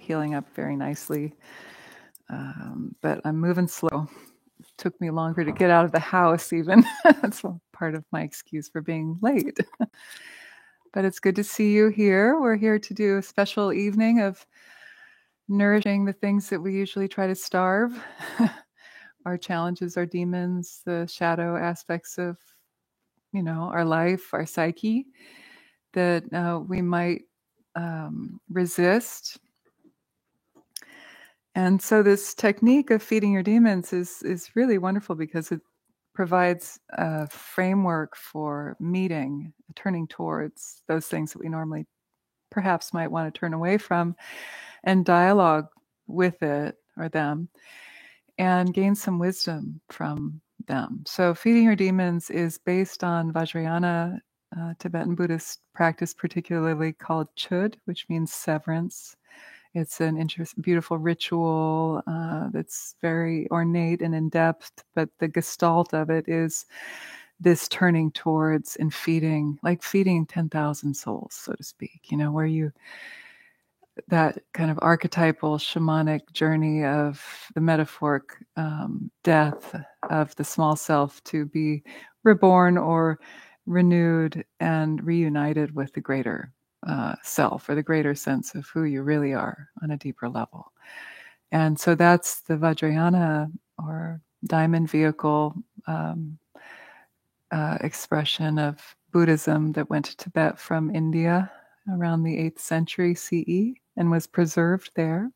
healing up very nicely. But I'm moving slow. It took me longer to get out of the house even. That's part of my excuse for being late. But it's good to see you here. We're here to do a special evening of nourishing the things that we usually try to starve. Our challenges, our demons, the shadow aspects of, our life, our psyche that we might resist. And so this technique of feeding your demons is really wonderful because it provides a framework for meeting, turning towards those things that we normally perhaps might want to turn away from, and dialogue with it or them and gain some wisdom from them. So feeding your demons is based on Vajrayana, Tibetan Buddhist practice, particularly called Chöd, which means severance. It's an beautiful ritual that's very ornate and in depth, but the gestalt of it is this turning towards and feeding, like feeding 10,000 souls, so to speak, where that kind of archetypal shamanic journey of the metaphoric death of the small self to be reborn or renewed and reunited with the greater self, or the greater sense of who you really are on a deeper level. And so that's the Vajrayana or diamond vehicle expression of Buddhism that went to Tibet from India around the 8th century CE and was preserved there.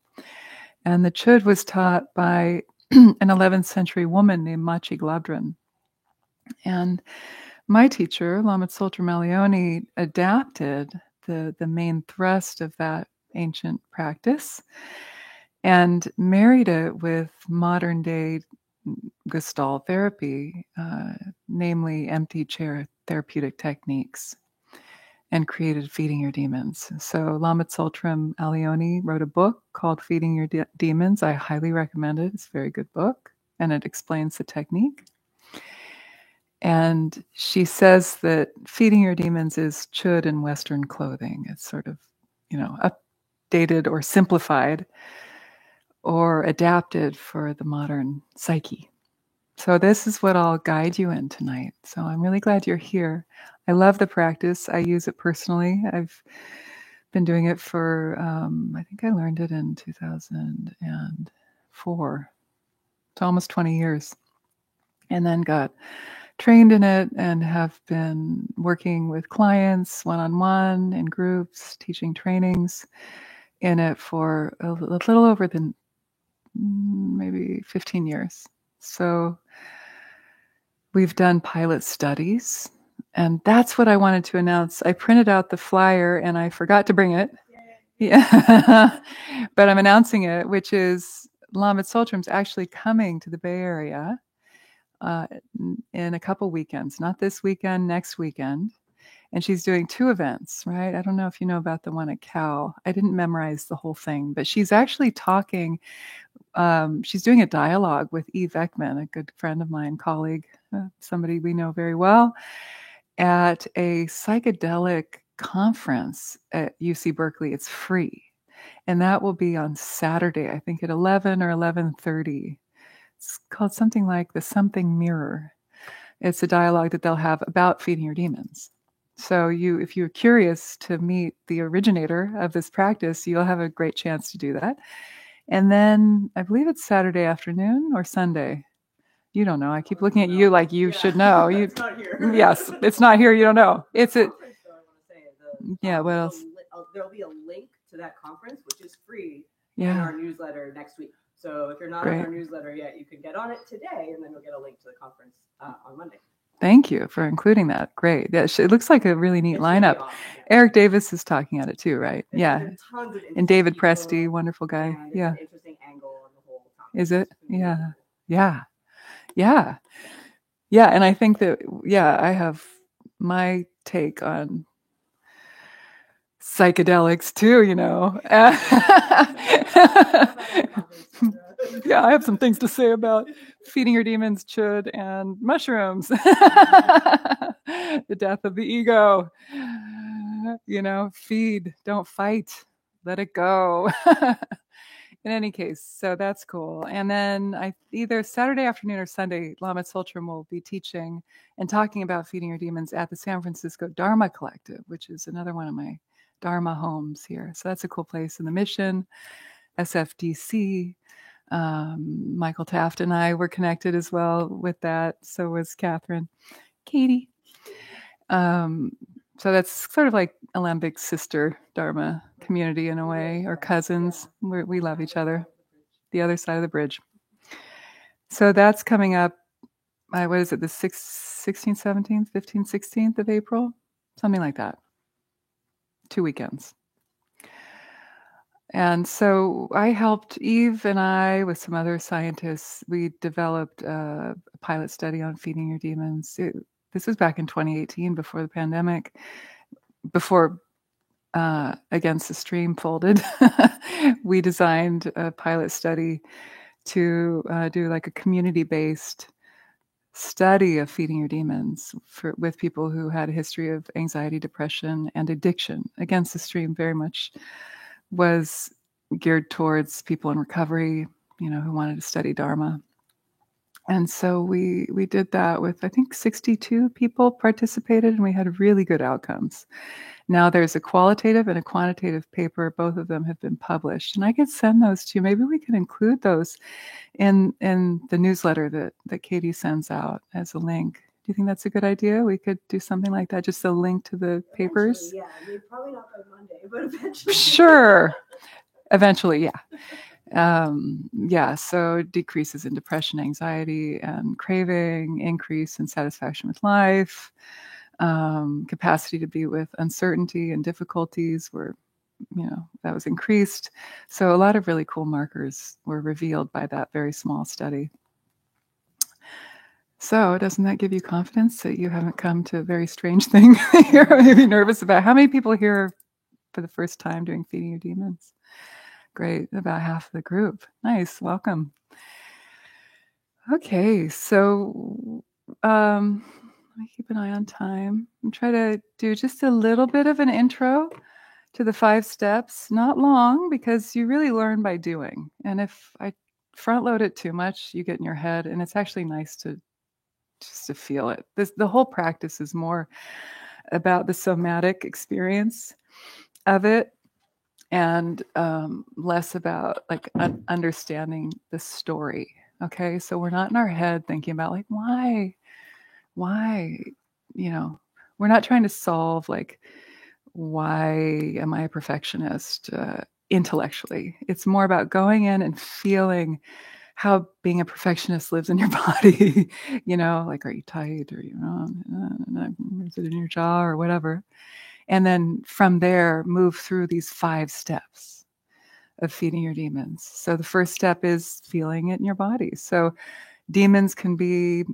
And the Chöd was taught by an 11th century woman named Machi Glabdran. And my teacher, Lama Tsultrim Allione, adapted the main thrust of that ancient practice and married it with modern day Gestalt therapy, namely empty chair therapeutic techniques, and created Feeding Your Demons. So Lama Tsultrim Allione wrote a book called Feeding Your Demons. I highly recommend it. It's a very good book, and it explains the technique. And she says that feeding your demons is Chöd in Western clothing. It's sort of, updated or simplified or adapted for the modern psyche. So this is what I'll guide you in tonight. So I'm really glad you're here. I love the practice. I use it personally. I've been doing it for, I think I learned it in 2004. It's almost 20 years. And then got trained in it and have been working with clients one-on-one in groups, teaching trainings in it for a little over maybe 15 years. So we've done pilot studies, and that's what I wanted to announce. I printed out the flyer and I forgot to bring it. Yeah. But I'm announcing it, which is Lama Tsultrim's actually coming to the Bay Area in a couple weekends, not this weekend, next weekend. And she's doing 2 events, right? I don't know if you know about the one at Cal. I didn't memorize the whole thing, but she's actually talking. She's doing a dialogue with Eve Ekman, a good friend of mine, colleague, somebody we know very well, at a psychedelic conference at UC Berkeley. It's free. And that will be on Saturday, I think at 11 or 11:30. It's called something like the Something Mirror. It's a dialogue that they'll have about feeding your demons. So if you're curious to meet the originator of this practice, you'll have a great chance to do that. And then I believe it's Saturday afternoon or Sunday. You don't know. I keep looking at you like you should know. It's not here. Yes, it's not here. You don't know. It's it. Yeah. What else? There'll be a link to that conference, which is free, in our newsletter next week. So if you're not on our newsletter yet, you can get on it today, and then you'll get a link to the conference on Monday. Thank you for including that. Great. It looks like a really neat lineup. Awesome, yeah. Eric Davis is talking at it too, right? Tons of and David Presti, wonderful guy. Yeah. An interesting angle on the whole topic. Is it? Yeah. Yeah. Yeah. Yeah. And I think that, I have my take on psychedelics too, Yeah, I have some things to say about feeding your demons, Chöd, and mushrooms. The death of the ego. Feed, don't fight, let it go. In any case, so that's cool. And then either Saturday afternoon or Sunday, Lama Tsultrim will be teaching and talking about feeding your demons at the San Francisco Dharma Collective, which is another one of my Dharma homes here. So that's a cool place in the Mission, SFDC. Michael Taft and I were connected as well with that. So was Catherine, Katie. So that's sort of like Alembic's sister Dharma community in a way, or cousins. We love each other. The other side of the bridge. So that's coming up. What is it? The 16th, 17th, 15th, 16th of April? Something like that. 2 weekends. And so I helped Eve and I with some other scientists. We developed a pilot study on feeding your demons. This was back in 2018, before the pandemic, before Against the Stream folded. We designed a pilot study to do like a community-based study of feeding your demons with people who had a history of anxiety, depression, and addiction. Against the Stream very much was geared towards people in recovery, who wanted to study Dharma. And so we did that with, I think, 62 people participated, and we had really good outcomes. Now there's a qualitative and a quantitative paper. Both of them have been published, and I could send those to you. Maybe we can include those in the newsletter that Katie sends out as a link. Do you think that's a good idea? We could do something like that, just a link to the papers? Yeah, probably not by Monday, but eventually. Sure. Eventually, yeah. So decreases in depression, anxiety, and craving, increase in satisfaction with life, capacity to be with uncertainty and difficulties that was increased. So a lot of really cool markers were revealed by that very small study. So doesn't that give you confidence that you haven't come to a very strange thing you're maybe nervous about? How many people here for the first time doing Feeding Your Demons? Great, about half of the group. Nice, welcome. Okay, so let me keep an eye on time and try to do just a little bit of an intro to the 5 steps. Not long, because you really learn by doing. And if I front load it too much, you get in your head, and it's actually nice to feel it. The whole practice is more about the somatic experience of it, and less about like understanding the story. Okay, so we're not in our head thinking about like why, we're not trying to solve like why am I a perfectionist intellectually. It's more about going in and feeling how being a perfectionist lives in your body. Like, are you tight, or is it in your jaw or whatever? And then from there, move through these 5 steps of feeding your demons. So the first step is feeling it in your body. So demons can be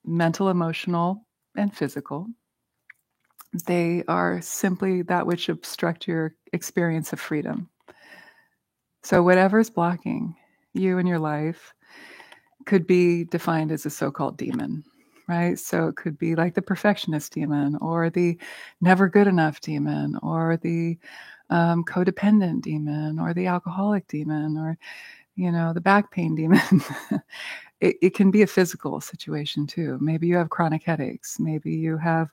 mental, emotional, and physical. They are simply that which obstruct your experience of freedom. So whatever's blocking you in your life could be defined as a so-called demon. Right? So it could be like the perfectionist demon, or the never good enough demon, or the codependent demon, or the alcoholic demon, or, the back pain demon. It can be a physical situation too. Maybe you have chronic headaches. Maybe you have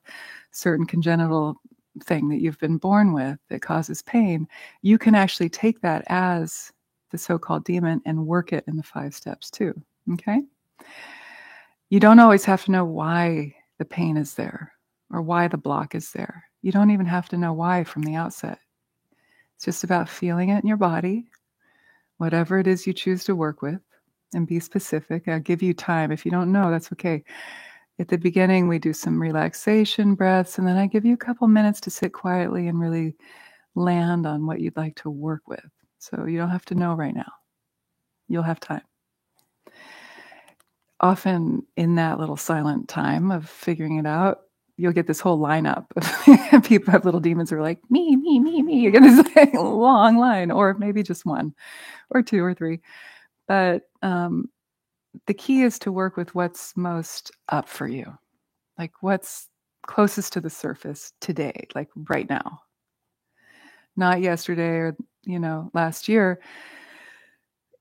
certain congenital thing that you've been born with that causes pain. You can actually take that as the so-called demon and work it in the 5 steps too. Okay? You don't always have to know why the pain is there or why the block is there. You don't even have to know why from the outset. It's just about feeling it in your body, whatever it is you choose to work with, and be specific. I'll give you time. If you don't know, that's okay. At the beginning, we do some relaxation breaths, and then I give you a couple minutes to sit quietly and really land on what you'd like to work with. So you don't have to know right now. You'll have time. Often in that little silent time of figuring it out, you'll get this whole lineup of people have little demons who are like, me. You get this like, long line, or maybe just 1 or 2 or 3. But the key is to work with what's most up for you, like what's closest to the surface today, like right now. Not yesterday or, last year.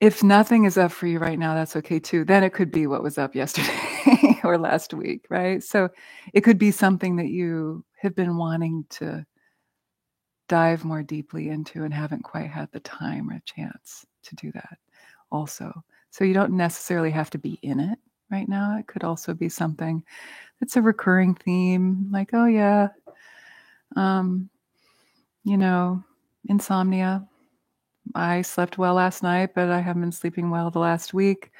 If nothing is up for you right now, that's okay too. Then it could be what was up yesterday or last week, right? So it could be something that you have been wanting to dive more deeply into and haven't quite had the time or chance to do that also. So you don't necessarily have to be in it right now. It could also be something that's a recurring theme, like, oh yeah, you know, insomnia. I slept well last night, but I haven't been sleeping well the last week.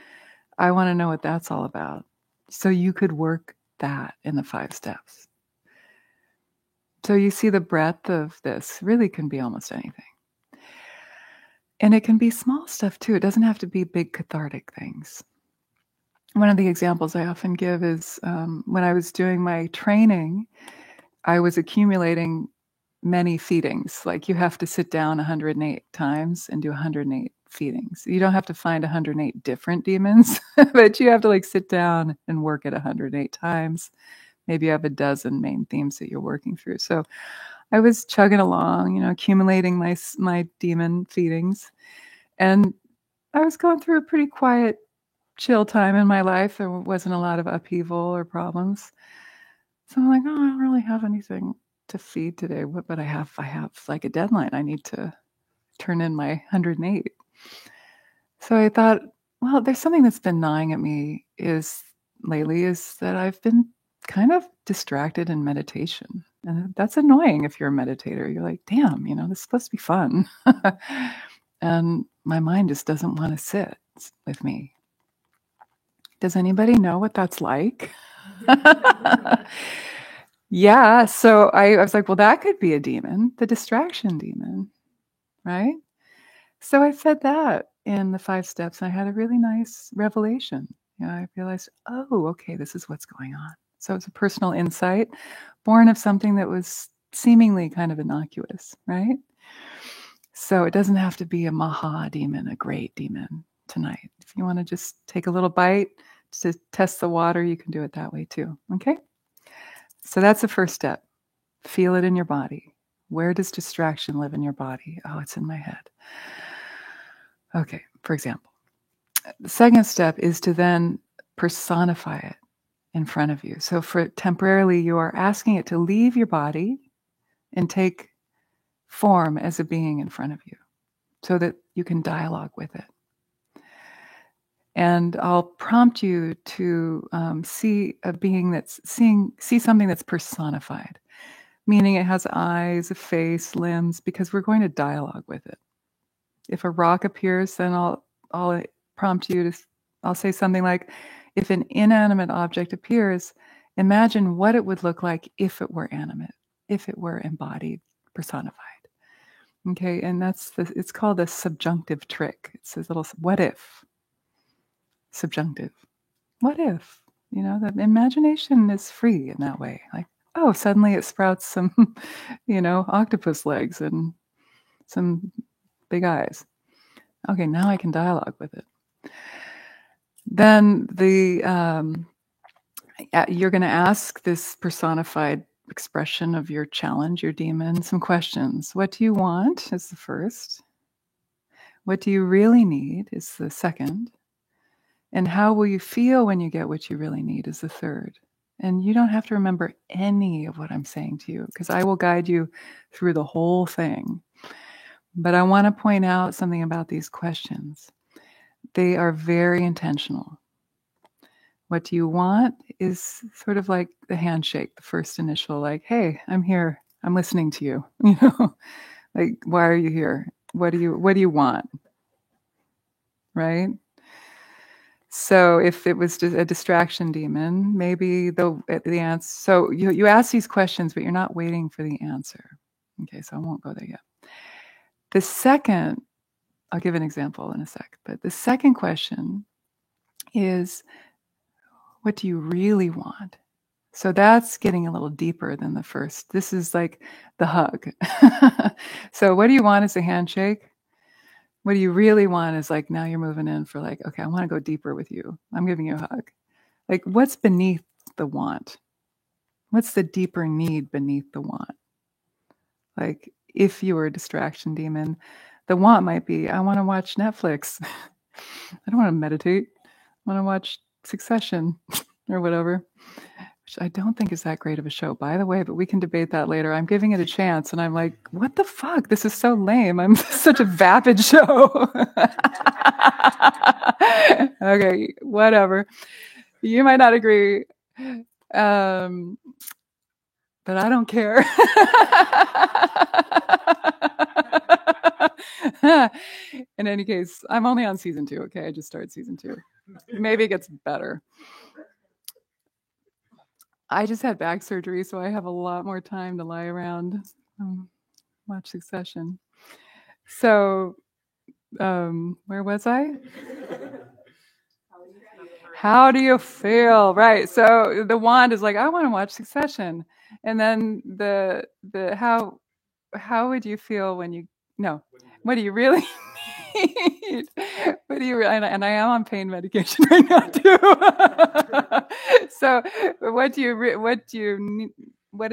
I want to know what that's all about. So you could work that in the 5 steps. So you see the breadth of this really can be almost anything. And it can be small stuff too. It doesn't have to be big cathartic things. One of the examples I often give is when I was doing my training, I was accumulating many feedings. Like you have to sit down 108 times and do 108 feedings. You don't have to find 108 different demons, but you have to like sit down and work it 108 times. Maybe you have a dozen main themes that you're working through. So I was chugging along, accumulating my demon feedings. And I was going through a pretty quiet, chill time in my life. There wasn't a lot of upheaval or problems. So I'm like, oh, I don't really have anything to feed today, but I have like a deadline. I need to turn in my 108. So I thought, well, there's something that's been gnawing at me lately is that I've been kind of distracted in meditation. And that's annoying if you're a meditator. You're like, damn, this is supposed to be fun. And my mind just doesn't want to sit with me. Does anybody know what that's like? Yeah. So I was like, well, that could be a demon, the distraction demon, right? So I fed that in the 5 steps, and I had a really nice revelation. I realized, oh, okay, this is what's going on. So it's a personal insight born of something that was seemingly kind of innocuous, right? So it doesn't have to be a maha demon, a great demon tonight. If you want to just take a little bite to test the water, you can do it that way too, okay? So that's the first step. Feel it in your body. Where does distraction live in your body? Oh, it's in my head. Okay, for example. The second step is to then personify it in front of you. So for temporarily, you are asking it to leave your body and take form as a being in front of you so that you can dialogue with it. And I'll prompt you to see a being see something that's personified, meaning it has eyes, a face, limbs, because we're going to dialogue with it. If a rock appears, then I'll prompt you I'll say something like, if an inanimate object appears, imagine what it would look like if it were animate, if it were embodied, personified. Okay, and it's called a subjunctive trick. It's this little, what if? Subjunctive. What if? The imagination is free in that way. Like, oh, suddenly it sprouts some, octopus legs and some big eyes. Okay, now I can dialogue with it. Then you're going to ask this personified expression of your challenge, your demon, some questions. What do you want is the first. What do you really need is the second. And how will you feel when you get what you really need is the third. And you don't have to remember any of what I'm saying to you because I will guide you through the whole thing. But I want to point out something about these questions. They are very intentional. What do you want is sort of like the handshake, the first initial, like, hey, I'm here. I'm listening to you. Like, why are you here? What do you want? Right? So if it was a distraction demon, maybe the answer. So you ask these questions, but you're not waiting for the answer. Okay, so I won't go there yet. The second, I'll give an example in a sec, but the second question is, what do you really want? So that's getting a little deeper than the first. This is like the hug. So what do you want is a handshake? What do you really want is like, now you're moving in for like, okay, I want to go deeper with you. I'm giving you a hug. Like, what's beneath the want? What's the deeper need beneath the want? Like, if you were a distraction demon, the want might be, I want to watch Netflix. I don't want to meditate. I want to watch Succession or whatever, which I don't think is that great of a show, by the way, but we can debate that later. I'm giving it a chance, and I'm like, what the fuck? This is so lame. I'm such a vapid show. Okay, whatever. You might not agree, but I don't care. In any case, I'm only on season 2. Okay, I just started season 2. Maybe it gets better. I just had back surgery, so I have a lot more time to lie around, watch Succession. So, where was I? How do you feel? Right. So the wand is like, I want to watch Succession, and then the how would you feel when you what do you really need? What do you and I am on pain medication right now too. So what is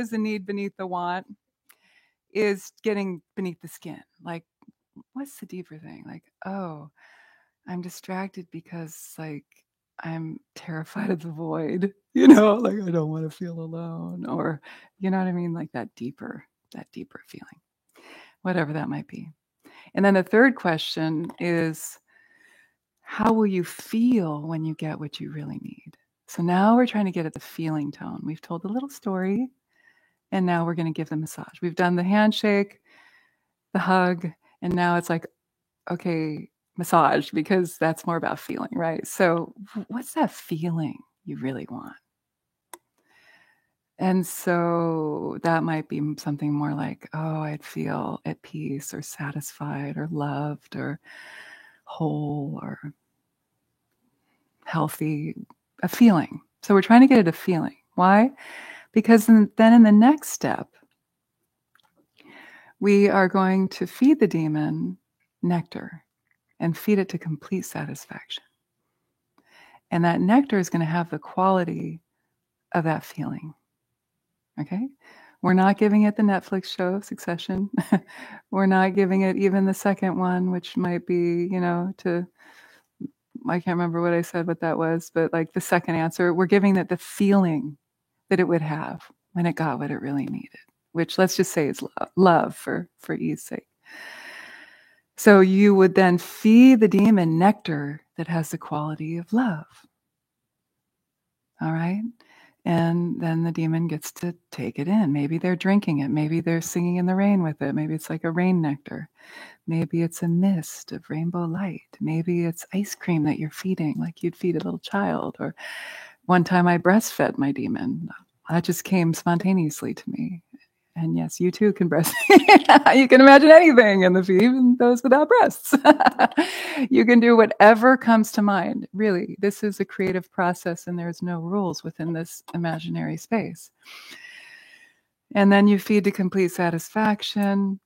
the need beneath the want is getting beneath the skin. Like, what's the deeper thing? Like, oh, I'm distracted because like I'm terrified of the void, like I don't want to feel alone, or you know what I mean? Like that deeper feeling, whatever that might be. And then the third question is, how will you feel when you get what you really need? So now we're trying to get at the feeling tone. We've told a little story, and now we're going to give the massage. We've done the handshake, the hug, and now it's like, okay, massage, because that's more about feeling, right? So what's that feeling you really want? And so that might be something more like, oh, I'd feel at peace or satisfied or loved or whole or healthy, a feeling. So we're trying to get at a feeling. Why? Because then in the next step, we are going to feed the demon nectar and feed it to complete satisfaction. And that nectar is going to have the quality of that feeling. Okay? We're not giving it the Netflix show, Succession. We're not giving it even the second one, which might be, I can't remember what I said, what that was, but like the second answer, we're giving it the feeling that it would have when it got what it really needed, which let's just say is love for ease sake. So you would then feed the demon nectar that has the quality of love. All right? And then the demon gets to take it in. Maybe they're drinking it. Maybe they're singing in the rain with it. Maybe it's like a rain nectar. Maybe it's a mist of rainbow light. Maybe it's ice cream that you're feeding, like you'd feed a little child. Or one time I breastfed my demon. That just came spontaneously to me. And yes, you too can breastfeed. You can imagine anything in the feed, even those without breasts. You can do whatever comes to mind. Really, this is a creative process and there's no rules within this imaginary space. And then you feed to complete satisfaction.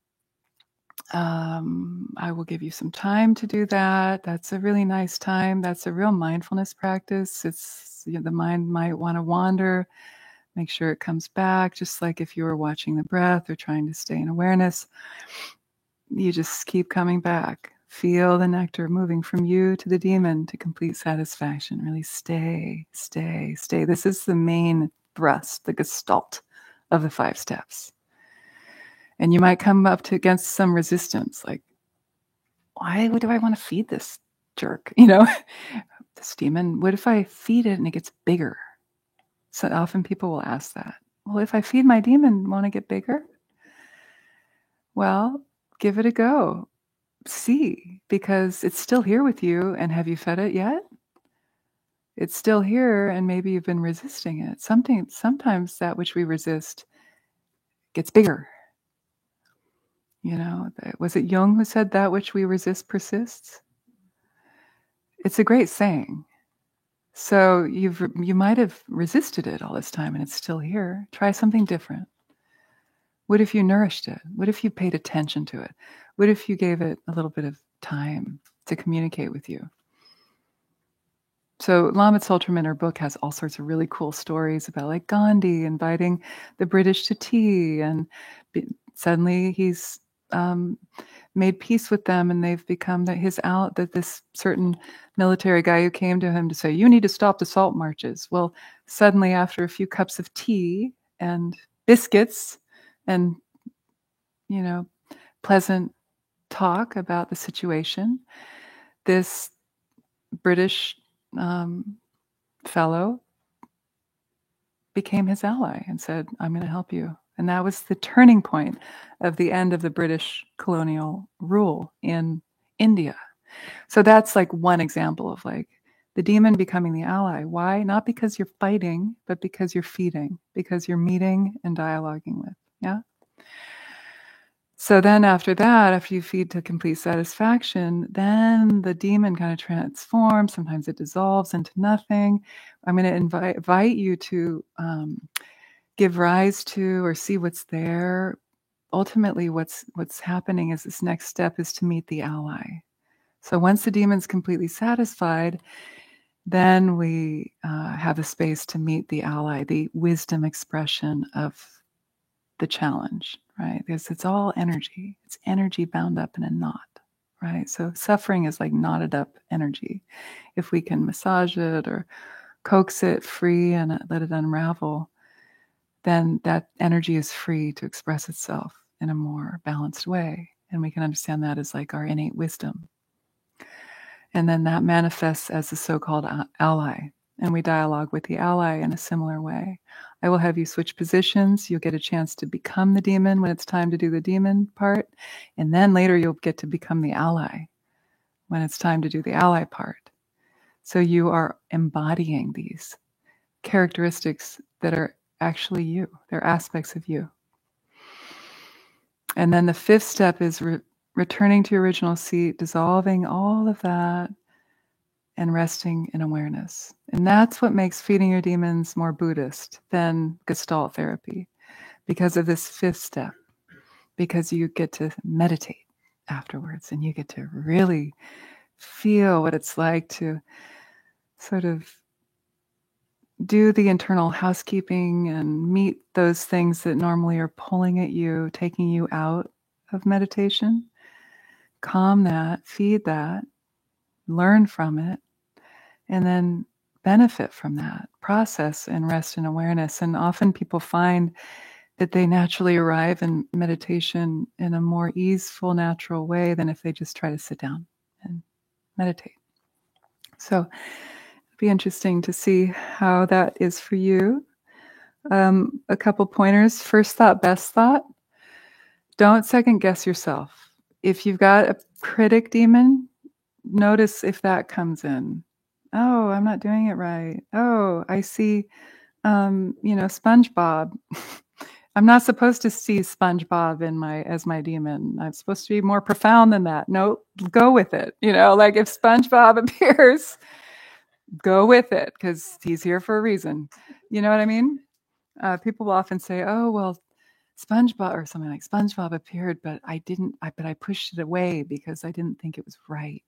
I will give you some time to do that. That's a really nice time. That's a real mindfulness practice. It's the mind might want to wander. Make sure it comes back, just like if you were watching the breath or trying to stay in awareness. You just keep coming back. Feel the nectar moving from you to the demon to complete satisfaction. Really stay. This is the main thrust, the gestalt of the 5 steps. And you might come up against some resistance, like, why do I want to feed this jerk? This demon. What if I feed it and it gets bigger? So often people will ask that. Well, if I feed my demon, won't it get bigger? Well, give it a go. See, because it's still here with you. And have you fed it yet? It's still here, and maybe you've been resisting it. Sometimes that which we resist gets bigger. Was it Jung who said that which we resist persists? It's a great saying. So you might have resisted it all this time and it's still here. Try something different. What if you nourished it? What if you paid attention to it? What if you gave it a little bit of time to communicate with you? So Lama Tsultrim in her book has all sorts of really cool stories about like Gandhi inviting the British to tea, and suddenly he's made peace with them, and they've become this certain military guy who came to him to say, you need to stop the salt marches. Well, suddenly after a few cups of tea and biscuits and, pleasant talk about the situation, this British fellow became his ally and said, I'm going to help you. And that was the turning point of the end of the British colonial rule in India. So that's like one example of like the demon becoming the ally. Why? Not because you're fighting, but because you're feeding, because you're meeting and dialoguing with. Yeah. So then after that, after you feed to complete satisfaction, then the demon kind of transforms. Sometimes it dissolves into nothing. I'm going to invite you to give rise to or see what's there. Ultimately, what's happening is this next step is to meet the ally. So once the demon's completely satisfied, then we have a space to meet the ally, the wisdom expression of the challenge, right? Because it's all energy. It's energy bound up in a knot, right? So suffering is like knotted up energy. If we can massage it or coax it free and let it unravel, then that energy is free to express itself in a more balanced way. And we can understand that as like our innate wisdom. And then that manifests as the so-called ally. And we dialogue with the ally in a similar way. I will have you switch positions. You'll get a chance to become the demon when it's time to do the demon part. And then later you'll get to become the ally when it's time to do the ally part. So you are embodying these characteristics that are actually you. They're aspects of you. And then the fifth step is returning to your original seat, dissolving all of that, and resting in awareness. And that's what makes feeding your demons more Buddhist than Gestalt therapy, because of this fifth step, because you get to meditate afterwards and you get to really feel what it's like to sort of do the internal housekeeping and meet those things that normally are pulling at you, taking you out of meditation. Calm that, feed that, learn from it, and then benefit from that process and rest in awareness. And often people find that they naturally arrive in meditation in a more easeful, natural way than if they just try to sit down and meditate. So it'd be interesting to see how that is for you. A couple pointers. First thought, best thought. Don't second guess yourself. If you've got a critic demon, notice if that comes in. Oh, I'm not doing it right. Oh, I see, SpongeBob. I'm not supposed to see SpongeBob as my demon. I'm supposed to be more profound than that. No, go with it. Like if SpongeBob appears, go with it because he's here for a reason. You know what I mean? People will often say, "Oh, well, SpongeBob," or something like SpongeBob appeared, but I pushed it away because I didn't think it was right.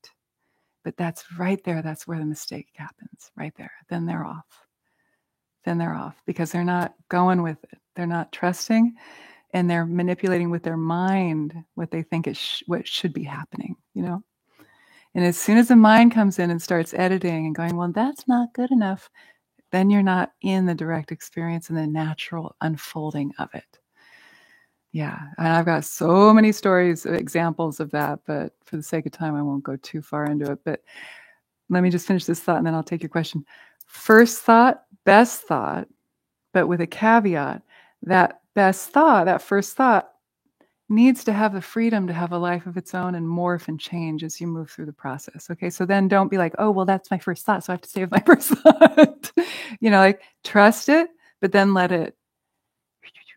But that's right there. That's where the mistake happens, right there. Then they're off. Because they're not going with it. They're not trusting, and they're manipulating with their mind what they think what should be happening, And as soon as the mind comes in and starts editing and going, well, that's not good enough, then you're not in the direct experience and the natural unfolding of it. Yeah, and I've got so many stories, examples of that, but for the sake of time, I won't go too far into it. But let me just finish this thought and then I'll take your question. First thought, best thought, but with a caveat, that best thought, that first thought, needs to have the freedom to have a life of its own and morph and change as you move through the process. Okay, so then don't be like, oh, well, that's my first thought, so I have to stay with my first thought. Like trust it, but then let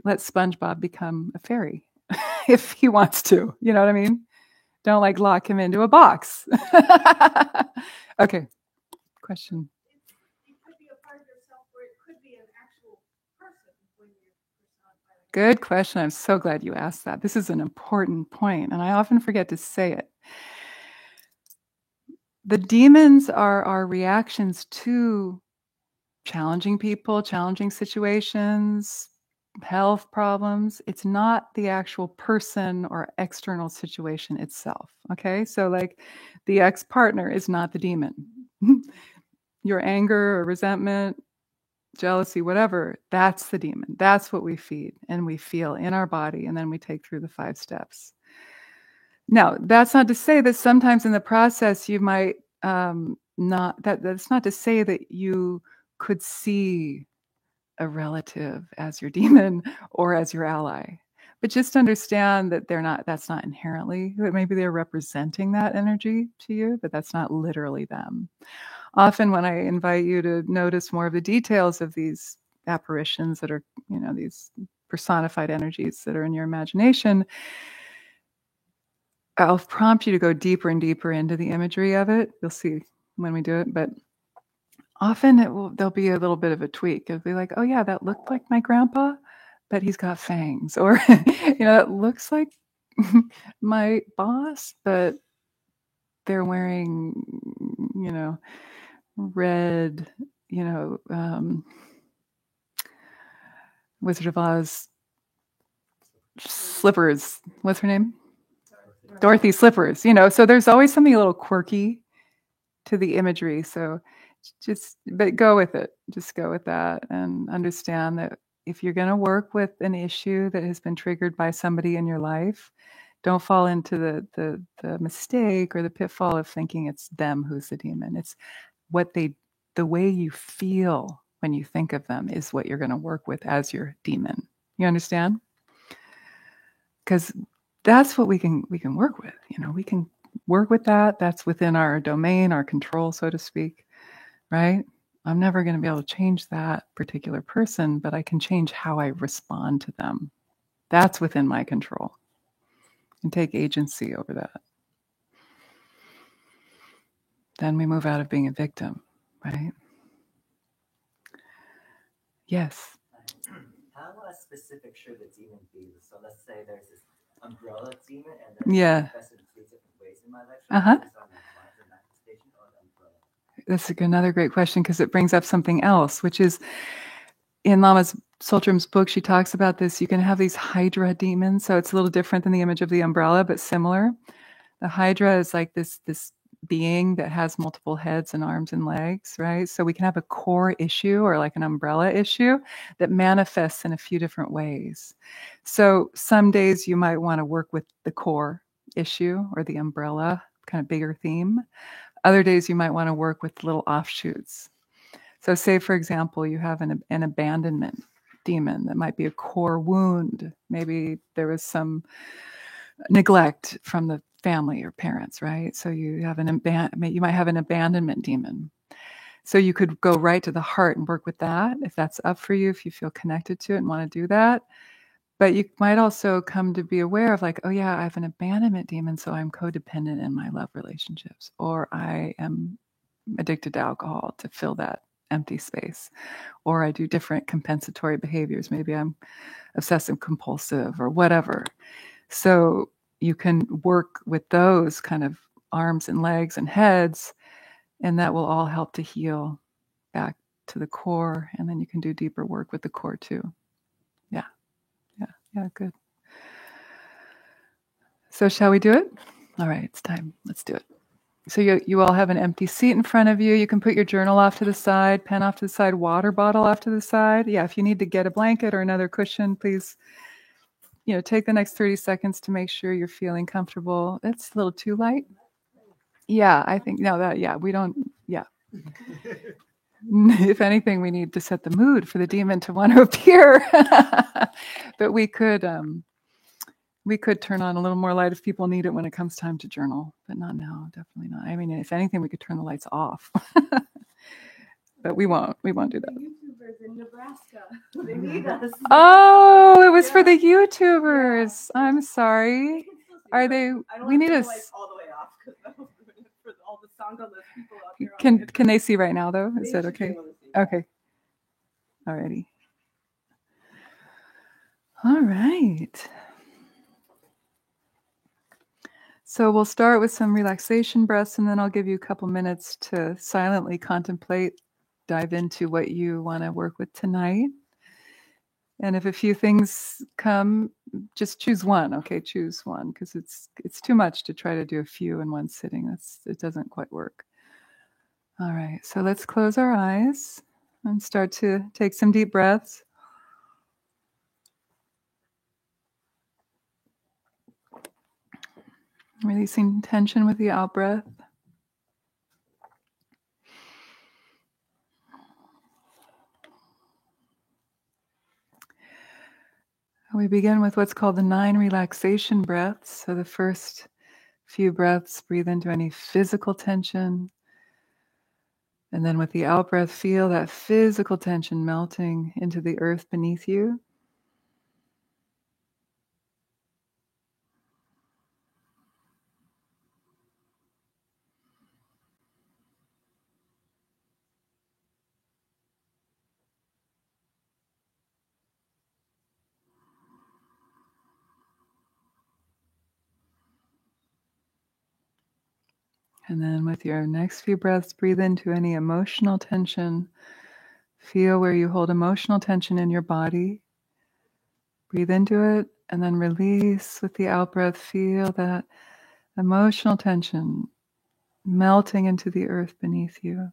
SpongeBob become a fairy if he wants to. You know what I mean? Don't like lock him into a box. Okay, question. It could be a part of yourself, or it could be an actual person when you're personified. Good question. I'm so glad you asked that. This is an important point, and I often forget to say it. The demons are our reactions to challenging people, challenging situations, health problems. It's not the actual person or external situation itself. Okay. So, like, the ex-partner is not the demon. Your anger or resentment, jealousy, whatever, that's the demon. That's what we feed and we feel in our body. And then we take through the 5 steps. Now, that's not to say that sometimes in the process you might that's not to say that you could see a relative as your demon or as your ally. But just understand that that's not inherently, maybe they're representing that energy to you, but that's not literally them. Often when I invite you to notice more of the details of these apparitions that are, these personified energies that are in your imagination, I'll prompt you to go deeper and deeper into the imagery of it. You'll see when we do it, but often there'll be a little bit of a tweak. It'll be like, oh yeah, that looked like my grandpa, but he's got fangs. Or, it looks like my boss, but they're wearing, red, Wizard of Oz slippers. What's her name? Dorothy slippers. So there's always something a little quirky to the imagery. So but go with it. Just go with that and understand that if you're going to work with an issue that has been triggered by somebody in your life, don't fall into the mistake or the pitfall of thinking it's them who's the demon. It's the way you feel when you think of them is what you're going to work with as your demon. You understand? Because that's what we can work with. We can work with that. That's within our domain, our control, so to speak, right? I'm never going to be able to change that particular person, but I can change how I respond to them. That's within my control. And take agency over that. Then we move out of being a victim, right? Yes. How specific should the demon be? So let's say there's this umbrella demon, and then manifested in 3 different ways in my life. That's another great question, because it brings up something else, which is in Lama Tsultrim's book, she talks about this. You can have these Hydra demons. So it's a little different than the image of the umbrella, but similar. The Hydra is like this being that has multiple heads and arms and legs, right? So we can have a core issue or like an umbrella issue that manifests in a few different ways. So some days you might want to work with the core issue or the umbrella, kind of bigger theme. Other days you might want to work with little offshoots. So say, for example, you have an abandonment demon that might be a core wound. Maybe there was some neglect from the family or parents, right? So you have you might have an abandonment demon. So you could go right to the heart and work with that if that's up for you, if you feel connected to it and want to do that. But you might also come to be aware of like, oh yeah, I have an abandonment demon, so I'm codependent in my love relationships, or I am addicted to alcohol to fill that empty space, or I do different compensatory behaviors. Maybe I'm obsessive compulsive or whatever. So you can work with those kind of arms and legs and heads, and that will all help to heal back to the core. And then you can do deeper work with the core too. Yeah, good. So shall we do it? All right, it's time. Let's do it. So you all have an empty seat in front of you. You can put your journal off to the side, pen off to the side, water bottle off to the side. Yeah, if you need to get a blanket or another cushion, please, take the next 30 seconds to make sure you're feeling comfortable. That's a little too light. Yeah, I think, we don't, yeah. If anything, we need to set the mood for the demon to want to appear. But we could turn on a little more light if people need it when it comes time to journal, but not now. Definitely not. I mean, if anything, we could turn the lights off. But we won't do that. The YouTubers in Nebraska, they need us. Oh, it was for the YouTubers. Yeah. I'm sorry. Are they? We need us all the way off for all the Sangha list people out here. Can they see right now though? Is that okay? Okay. Alrighty. All right. So we'll start with some relaxation breaths, and then I'll give you a couple minutes to silently contemplate, dive into what you want to work with tonight. And if a few things come, just choose one. Okay, choose one, because it's too much to try to do a few in one sitting. It doesn't quite work. All right, so let's close our eyes and start to take some deep breaths. Releasing tension with the out breath. We begin with what's called the 9 relaxation breaths. So the first few breaths, breathe into any physical tension. And then with the out breath, feel that physical tension melting into the earth beneath you. And then with your next few breaths, breathe into any emotional tension. Feel where you hold emotional tension in your body. Breathe into it and then release with the out breath. Feel that emotional tension melting into the earth beneath you.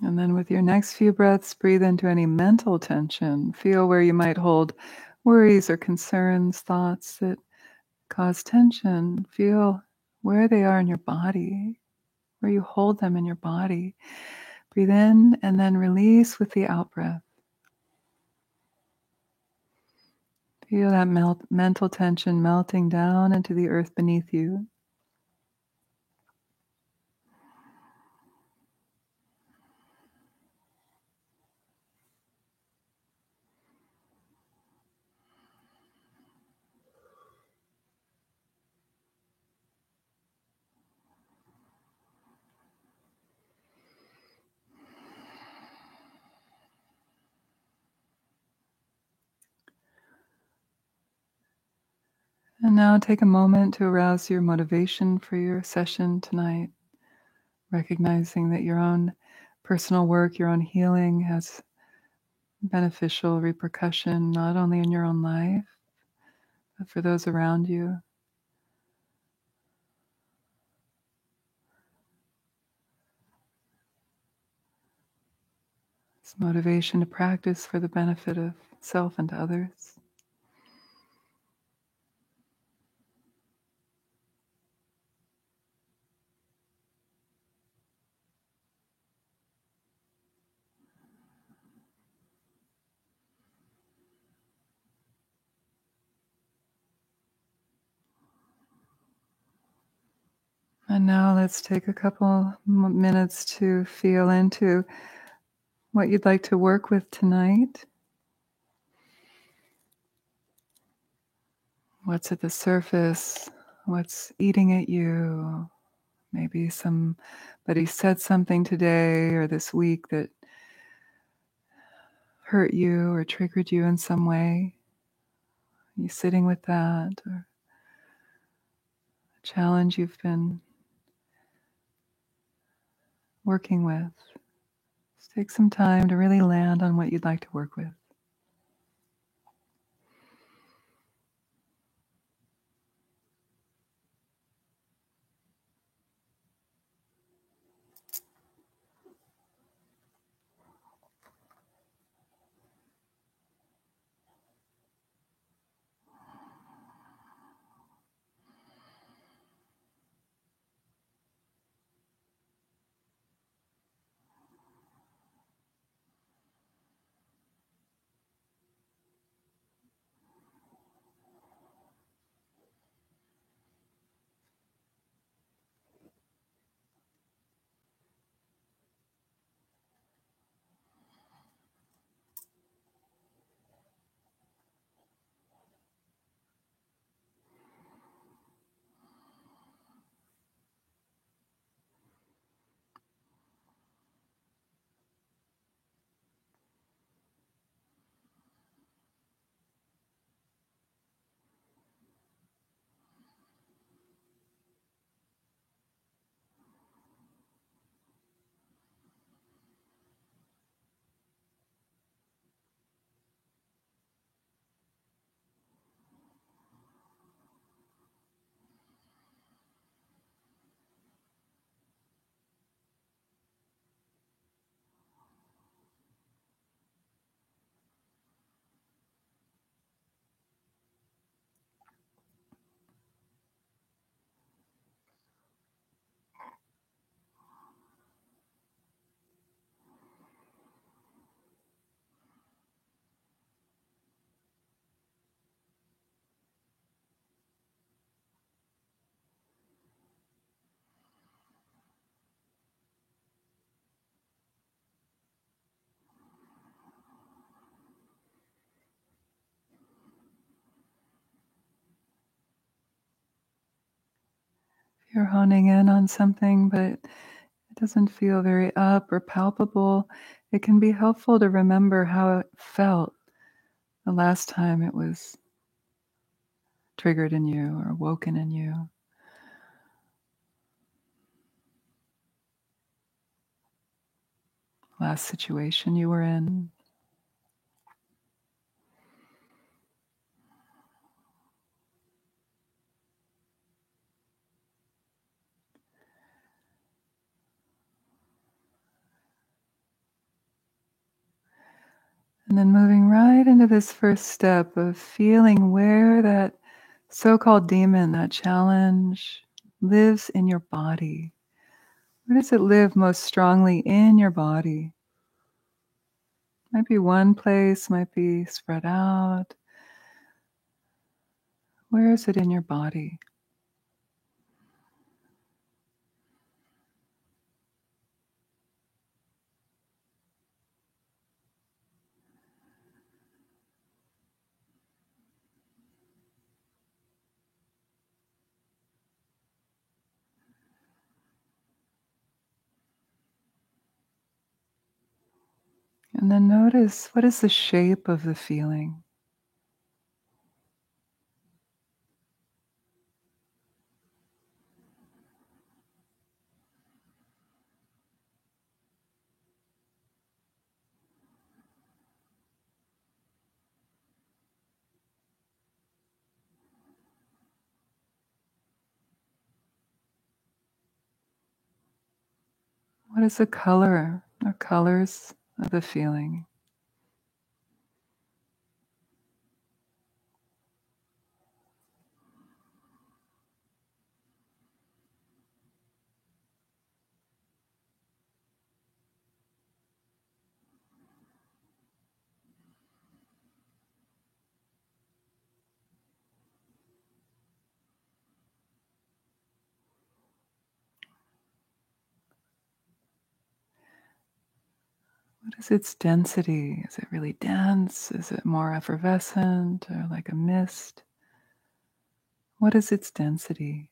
And then with your next few breaths, breathe into any mental tension. Feel where you might hold worries or concerns, thoughts that cause tension. Feel where they are in your body, where you hold them in your body. Breathe in and then release with the out breath. Feel that mental tension melting down into the earth beneath you. And now take a moment to arouse your motivation for your session tonight, recognizing that your own personal work, your own healing has beneficial repercussion, not only in your own life, but for those around you. It's motivation to practice for the benefit of self and others. And now let's take a couple minutes to feel into what you'd like to work with tonight. What's at the surface? What's eating at you? Maybe somebody said something today or this week that hurt you or triggered you in some way. Are you sitting with that? Or a challenge you've been working with? Just take some time to really land on what you'd like to work with. you're honing in on something, but it doesn't feel very up or palpable, it can be helpful to remember how it felt the last time it was triggered in you or woken in you. Last situation you were in. And then moving right into this first step of feeling where that so-called demon, that challenge, lives in your body. Where does it live most strongly in your body? Might be one place, might be spread out. Where is it in your body? And then notice, what is the shape of the feeling? What is the color or colors of the feeling? What is its density? Is it really dense? Is it more effervescent or like a mist? What is its density?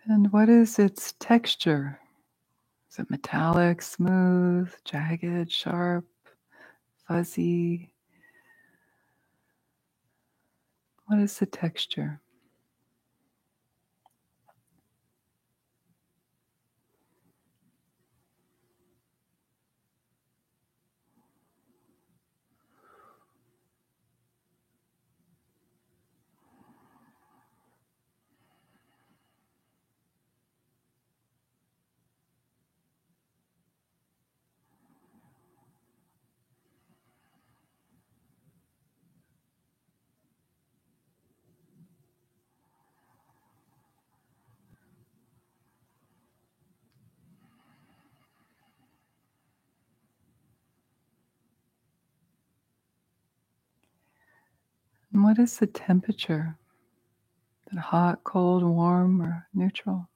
And what is its texture? Is it metallic, smooth, jagged, sharp, fuzzy? What is the texture? And what is the temperature? Is it hot, cold, warm, or neutral?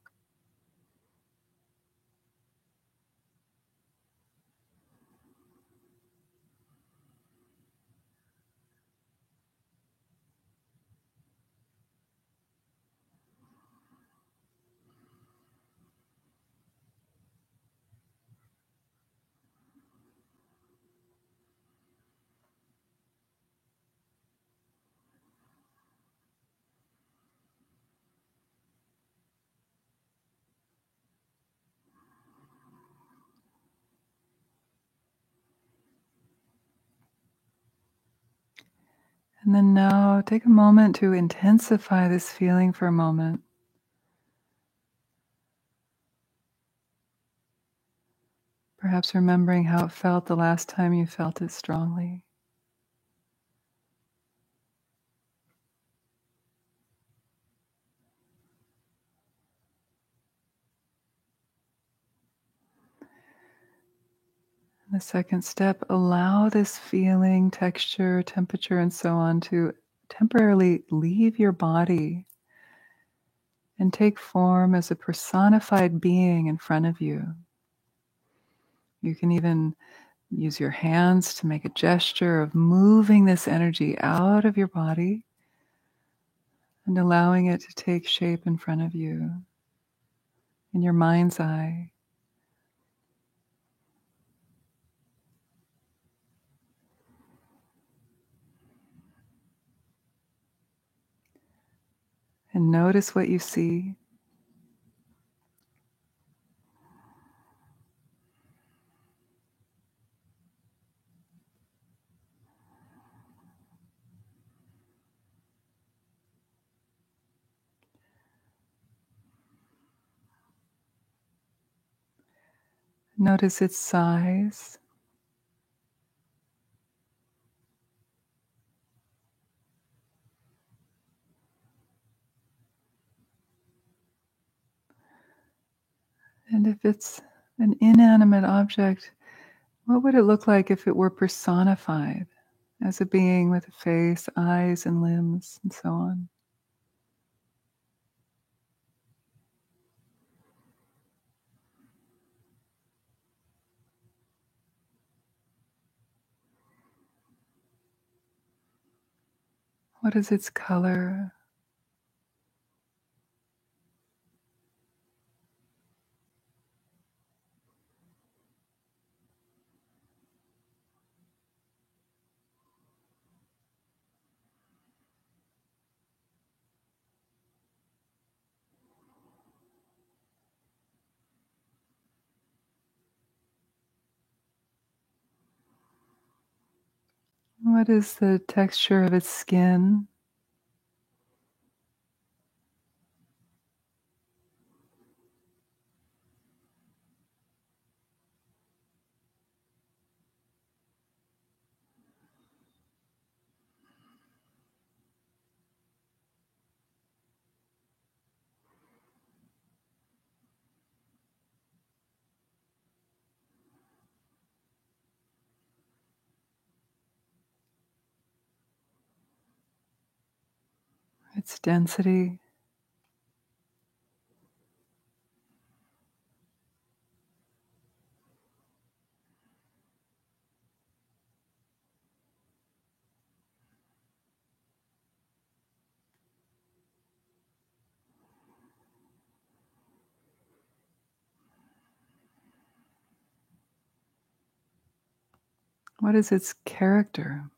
And then now take a moment to intensify this feeling for a moment. Perhaps remembering how it felt the last time you felt it strongly. The second step, allow this feeling, texture, temperature, and so on to temporarily leave your body and take form as a personified being in front of you. You can even use your hands to make a gesture of moving this energy out of your body and allowing it to take shape in front of you, in your mind's eye. And notice what you see. Notice its size. And if it's an inanimate object, what would it look like if it were personified as a being with a face, eyes, and limbs, and so on? What is its color? What is the texture of its skin? Its density? What is its character?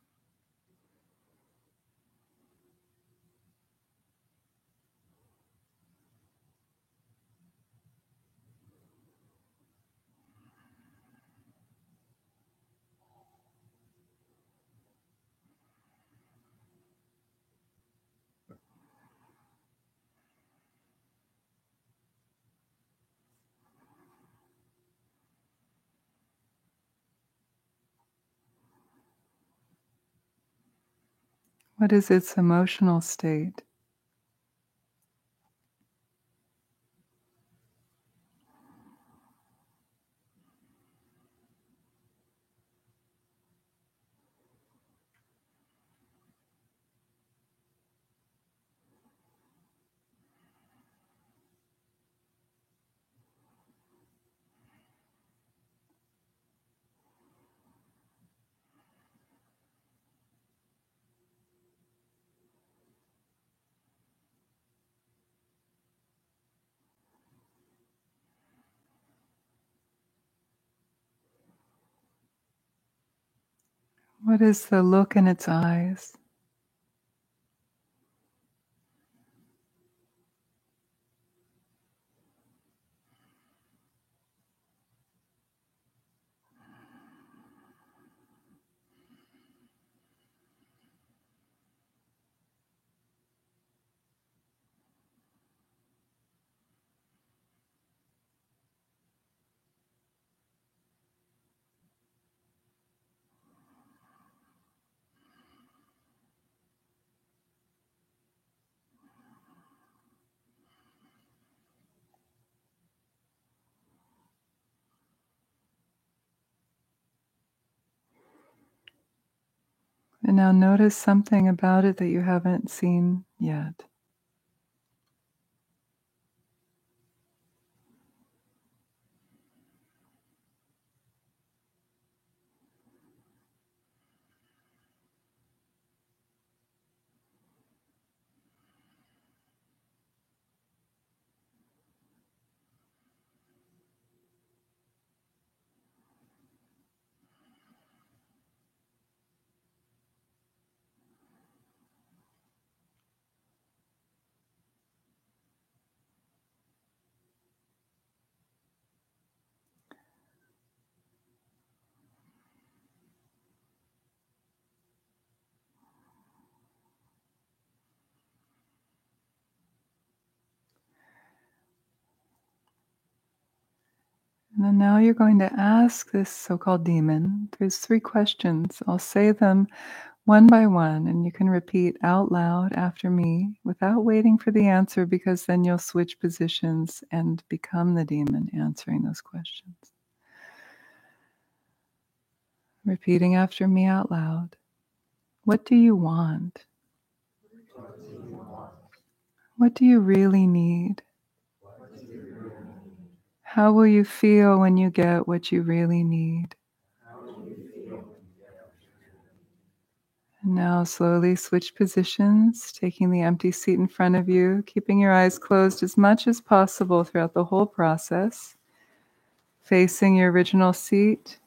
What is its emotional state? What is the look in its eyes? And now notice something about it that you haven't seen yet. And then now you're going to ask this so-called demon. There's 3 questions. I'll say them one by one, and you can repeat out loud after me without waiting for the answer, because then you'll switch positions and become the demon answering those questions. Repeating after me out loud. What do you want? What do you really need? How will you feel when you get what you really need? And now slowly switch positions, taking the empty seat in front of you, keeping your eyes closed as much as possible throughout the whole process, facing your original seat.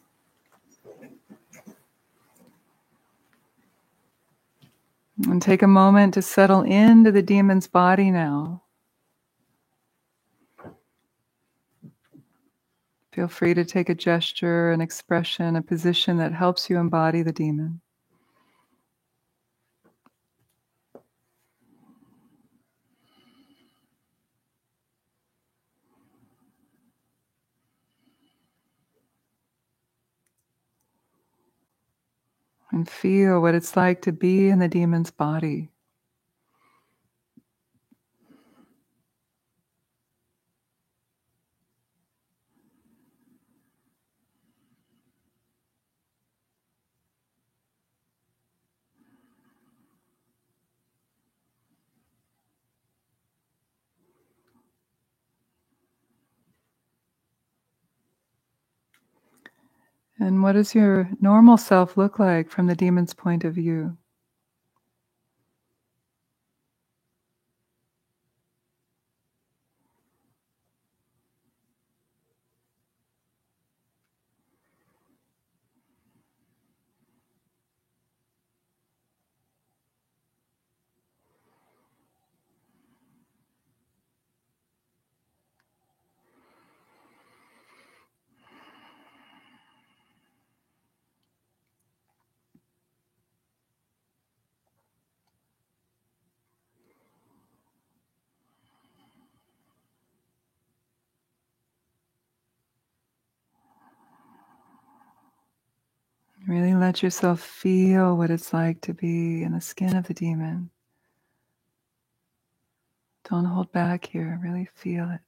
And take a moment to settle into the demon's body now. Feel free to take a gesture, an expression, a position that helps you embody the demon. And feel what it's like to be in the demon's body. And what does your normal self look like from the demon's point of view? Really let yourself feel what it's like to be in the skin of the demon. Don't hold back here. Really feel it.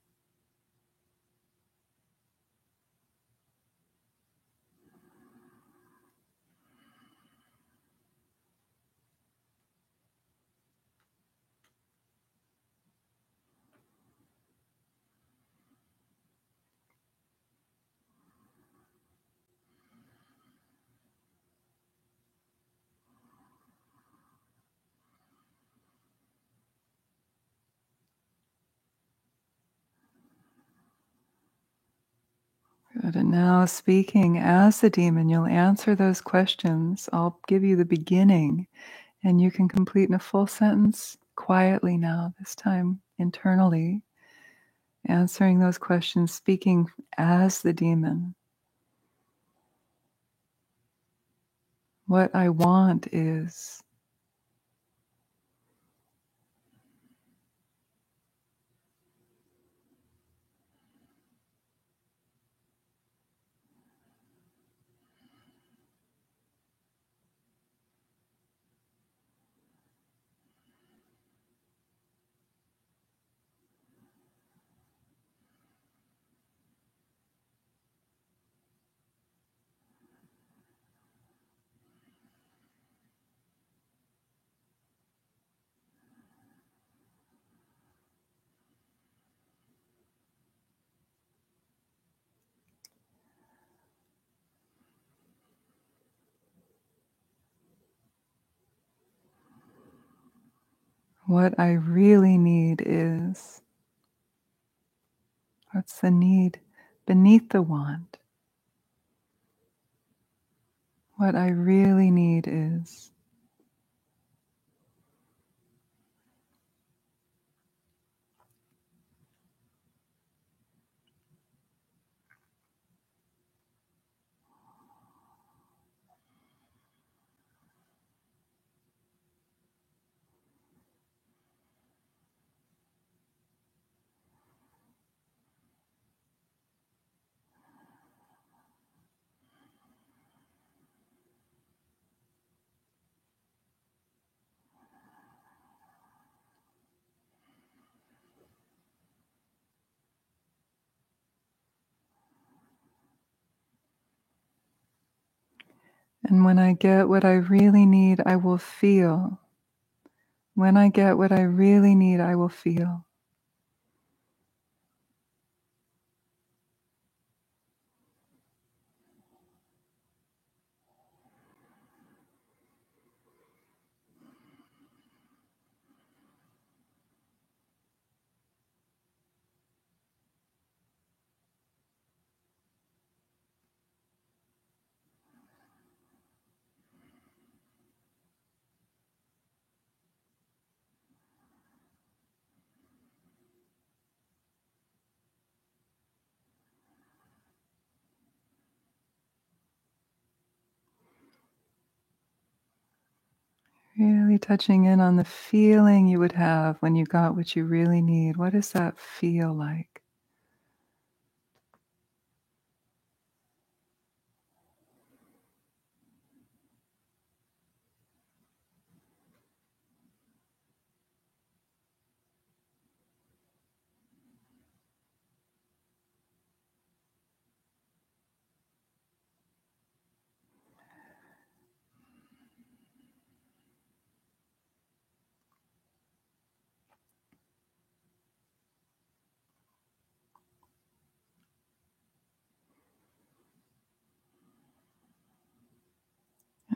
Good. And now, speaking as the demon, you'll answer those questions. I'll give you the beginning, and you can complete in a full sentence quietly now, this time internally, answering those questions, speaking as the demon. What I want is. What I really need is. What's the need beneath the want? What I really need is. And when I get what I really need, I will feel. When I get what I really need, I will feel. Really touching in on the feeling you would have when you got what you really need. What does that feel like?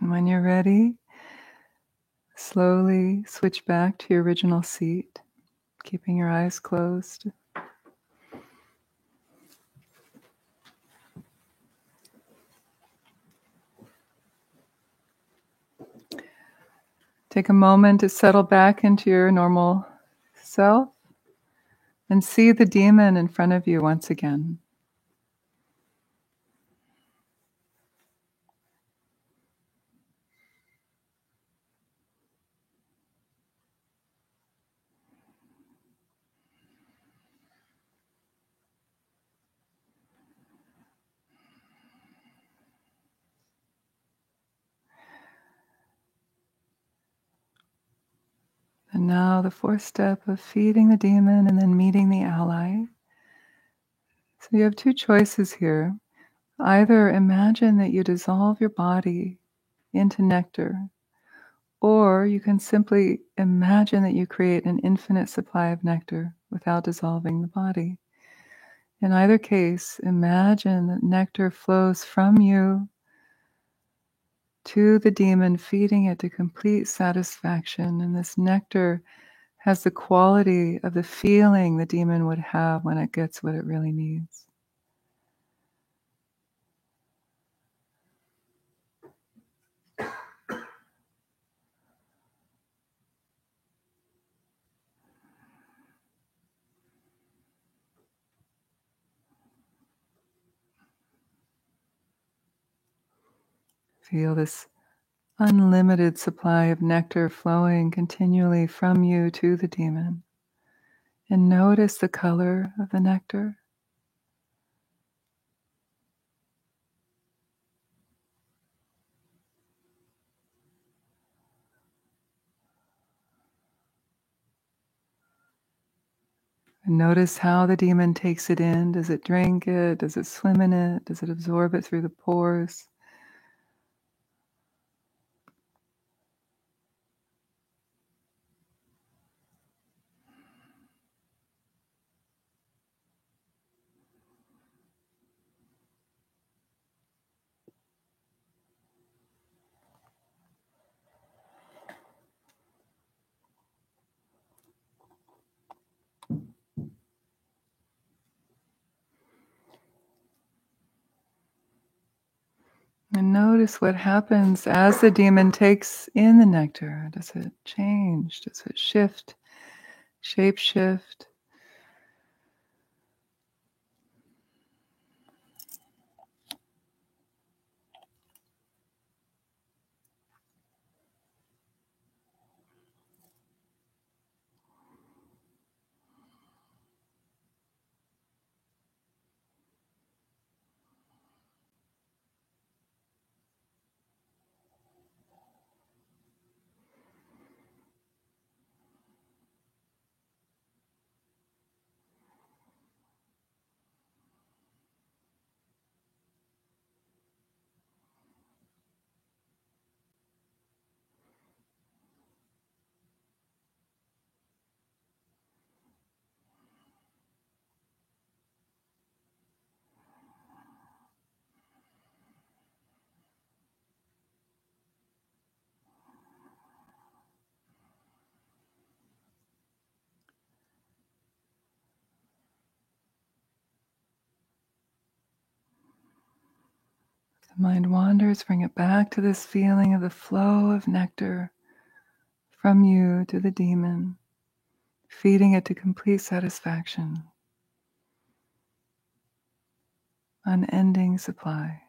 And when you're ready, slowly switch back to your original seat, keeping your eyes closed. Take a moment to settle back into your normal self and see the demon in front of you once again. And now the fourth step of feeding the demon and then meeting the ally. So you have two choices here. Either imagine that you dissolve your body into nectar, or you can simply imagine that you create an infinite supply of nectar without dissolving the body. In either case, imagine that nectar flows from you to the demon, feeding it to complete satisfaction. And this nectar has the quality of the feeling the demon would have when it gets what it really needs. Feel this unlimited supply of nectar flowing continually from you to the demon. And notice the color of the nectar. And notice how the demon takes it in. Does it drink it? Does it swim in it? Does it absorb it through the pores? And notice what happens as the demon takes in the nectar. Does it change? Does it shift? Shape shift? The mind wanders, bring it back to this feeling of the flow of nectar from you to the demon, feeding it to complete satisfaction, unending supply.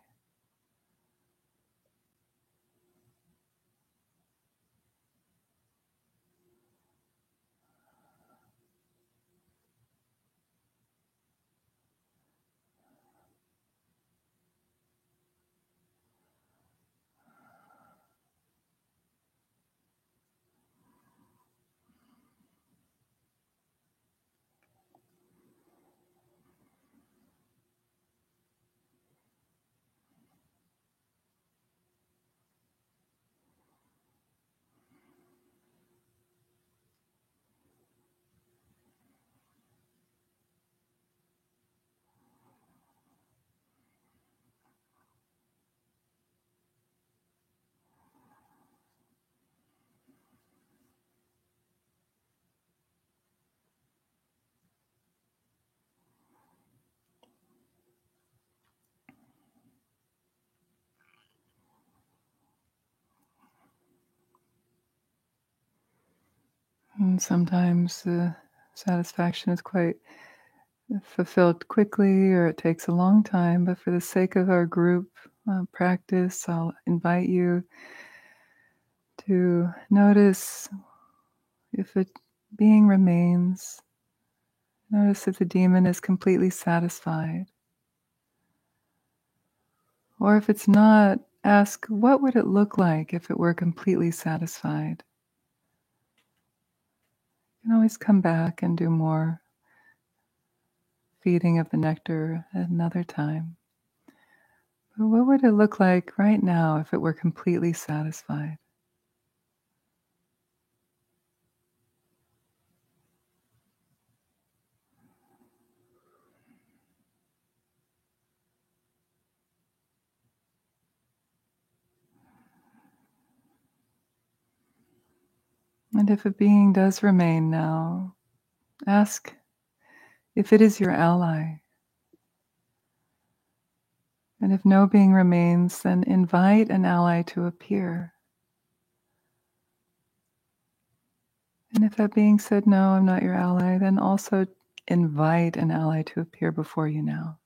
And sometimes the satisfaction is quite fulfilled quickly, or it takes a long time, but for the sake of our group practice, I'll invite you to notice if a being remains. Notice if the demon is completely satisfied. Or if it's not, ask, what would it look like if it were completely satisfied? You can always come back and do more feeding of the nectar at another time. But what would it look like right now if it were completely satisfied? And if a being does remain now, ask if it is your ally. And if no being remains, then invite an ally to appear. And if that being said, no, I'm not your ally, then also invite an ally to appear before you now.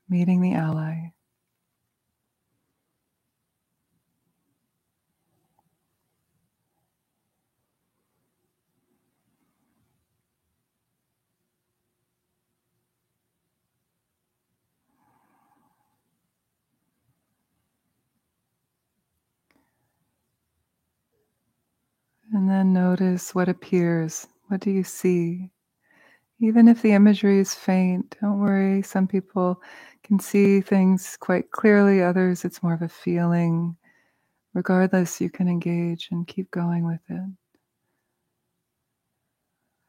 Meeting the ally. And then notice what appears. What do you see? Even if the imagery is faint, don't worry. Some people can see things quite clearly, others it's more of a feeling. Regardless, you can engage and keep going with it.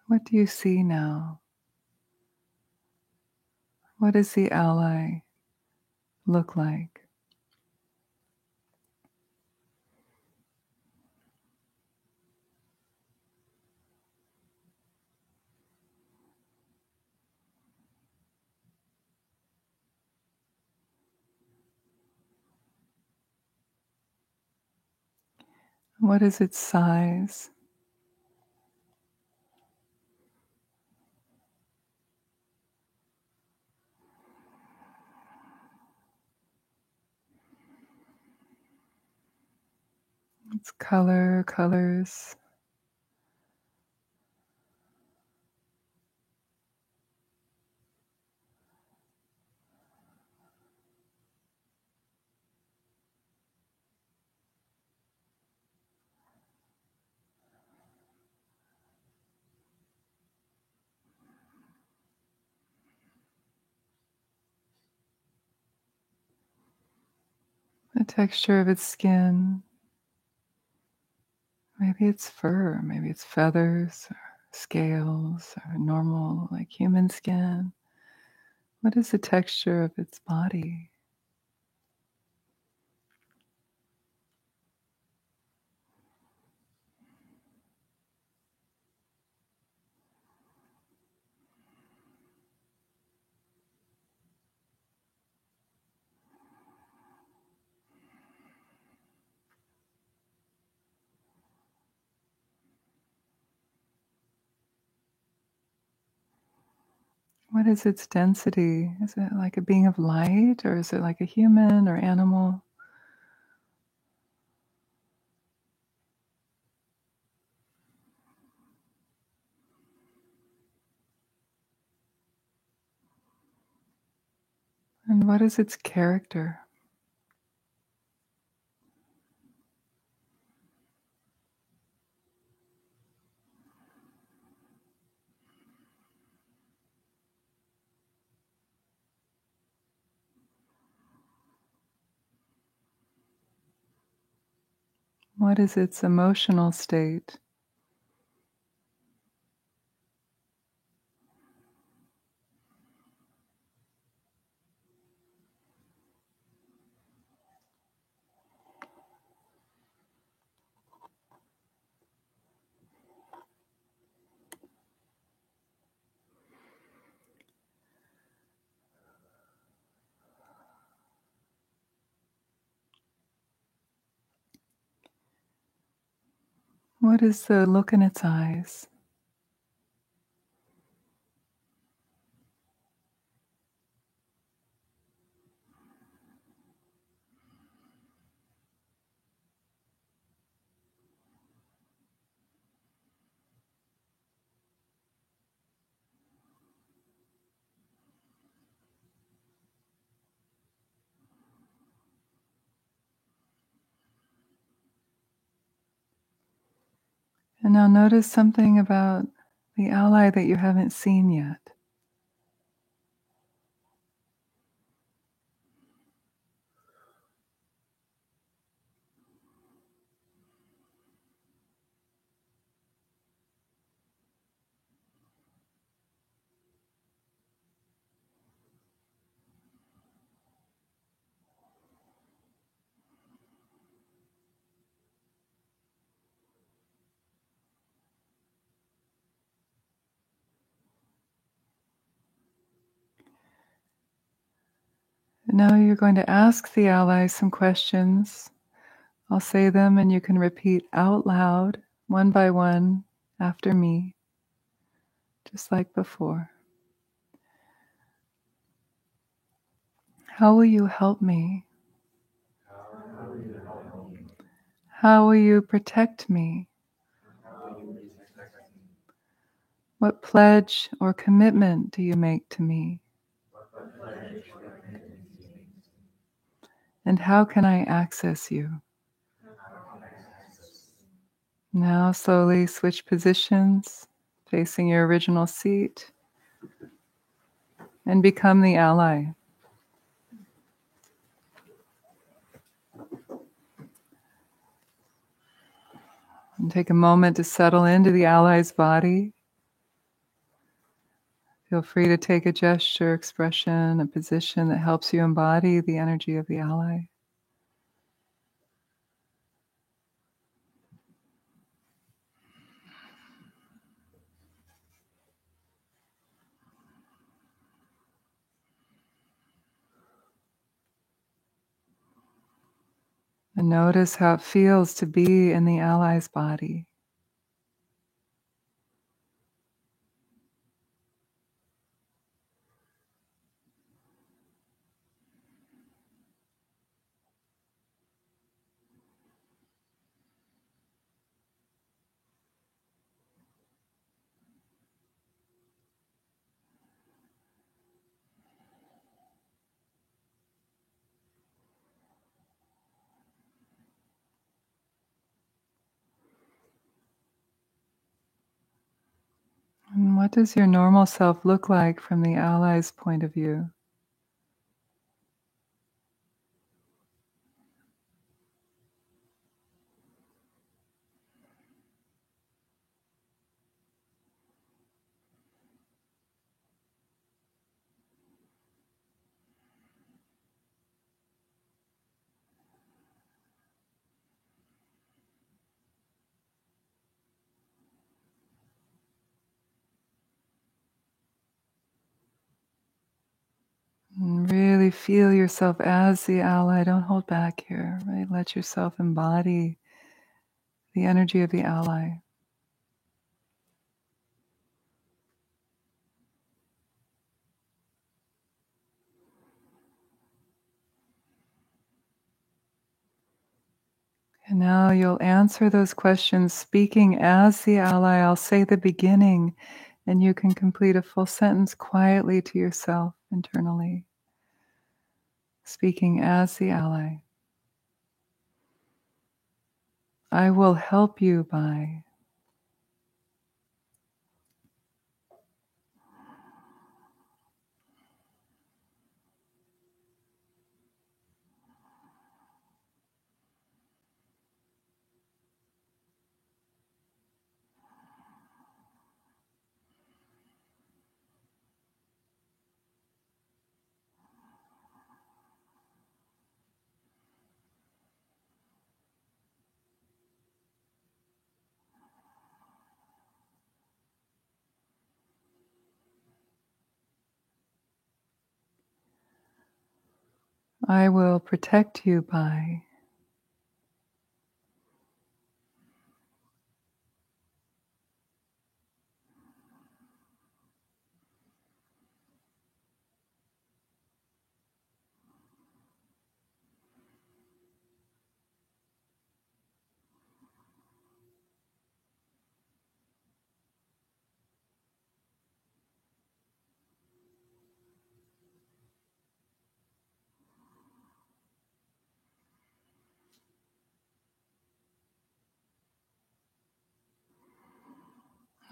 What do you see now? What does the ally look like? What is its size? Its colors. The texture of its skin. Maybe it's fur, maybe it's feathers or scales or normal, like human skin. What is the texture of its body? What is its density? Is it like a being of light, or is it like a human or animal? And what is its character? What is its emotional state? What is the look in its eyes? And now notice something about the ally that you haven't seen yet. And now you're going to ask the ally some questions. I'll say them and you can repeat out loud, one by one, after me, just like before. How will you help me? How will you protect me? What pledge or commitment do you make to me? And how can I access you? Now slowly switch positions, facing your original seat, and become the ally. And take a moment to settle into the ally's body. Feel free to take a gesture, expression, a position that helps you embody the energy of the ally. And notice how it feels to be in the ally's body. And what does your normal self look like from the ally's point of view? And really feel yourself as the ally. Don't hold back here, right? Let yourself embody the energy of the ally. And now you'll answer those questions speaking as the ally. I'll say the beginning, and you can complete a full sentence quietly to yourself internally. Speaking as the ally. I will help you by. I will protect you by.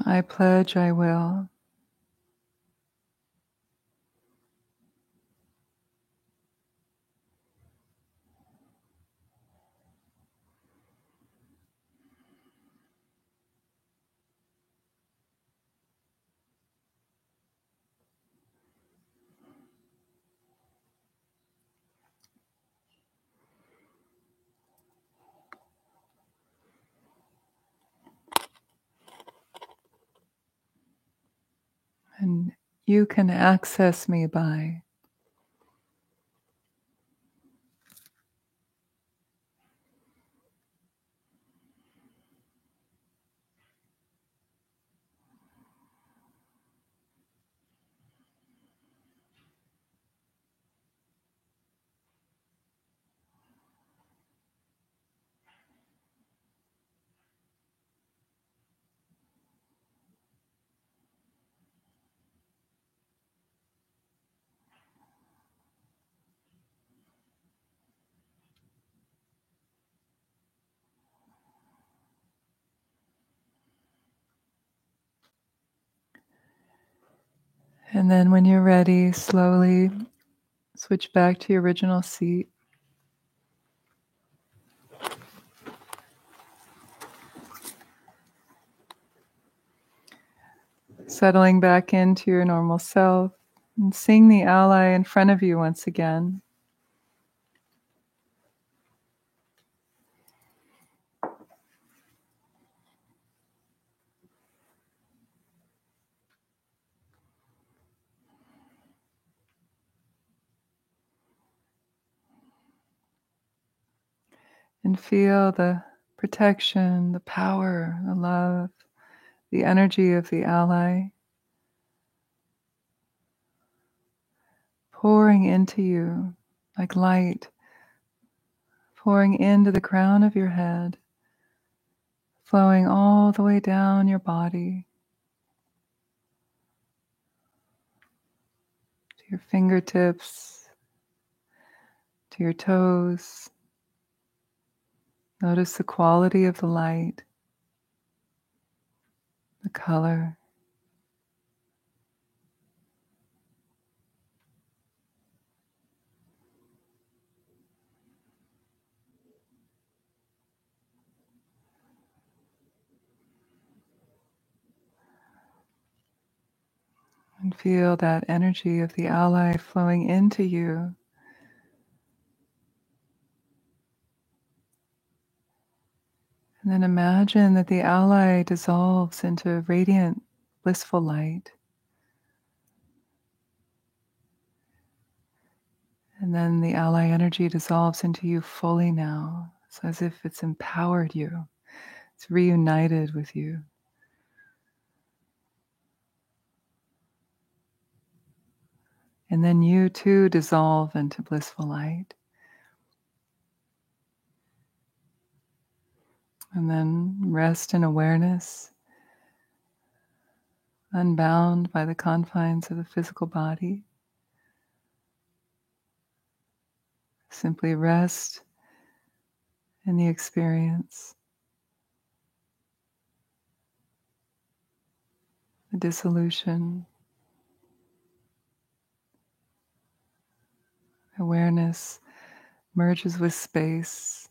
I pledge I will. And you can access me by. And then when you're ready, slowly switch back to your original seat. Settling back into your normal self and seeing the ally in front of you once again. And feel the protection, the power, the love, the energy of the ally pouring into you like light, pouring into the crown of your head, flowing all the way down your body, to your fingertips, to your toes. Notice the quality of the light, the color. And feel that energy of the ally flowing into you. And then imagine that the ally dissolves into radiant, blissful light. And then the ally energy dissolves into you fully now. It's as if it's empowered you. It's reunited with you. And then you too dissolve into blissful light. And then rest in awareness, unbound by the confines of the physical body. Simply rest in the experience, the dissolution. Awareness merges with space.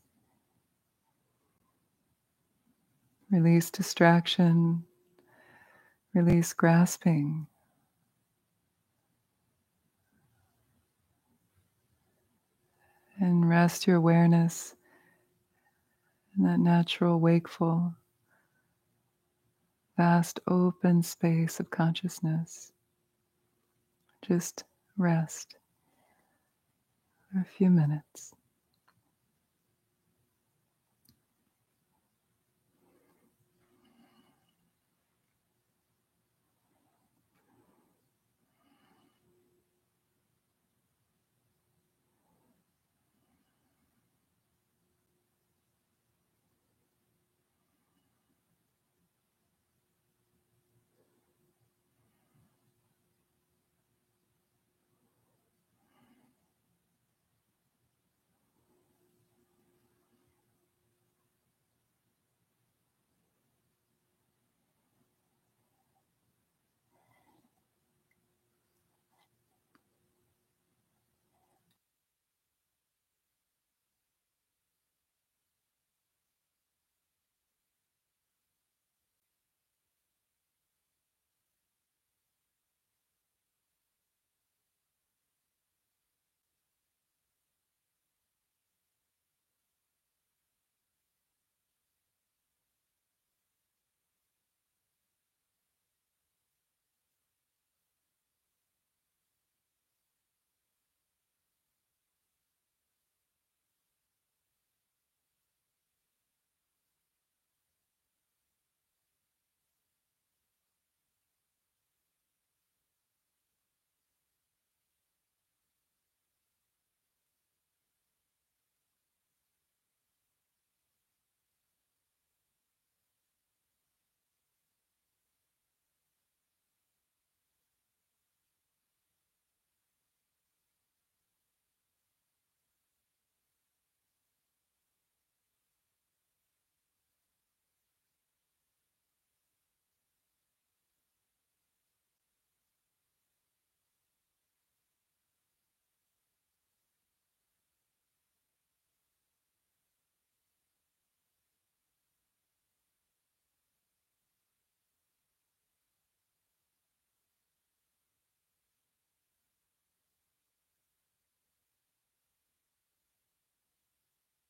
Release distraction, release grasping. And rest your awareness in that natural, wakeful, vast, open space of consciousness. Just rest for a few minutes.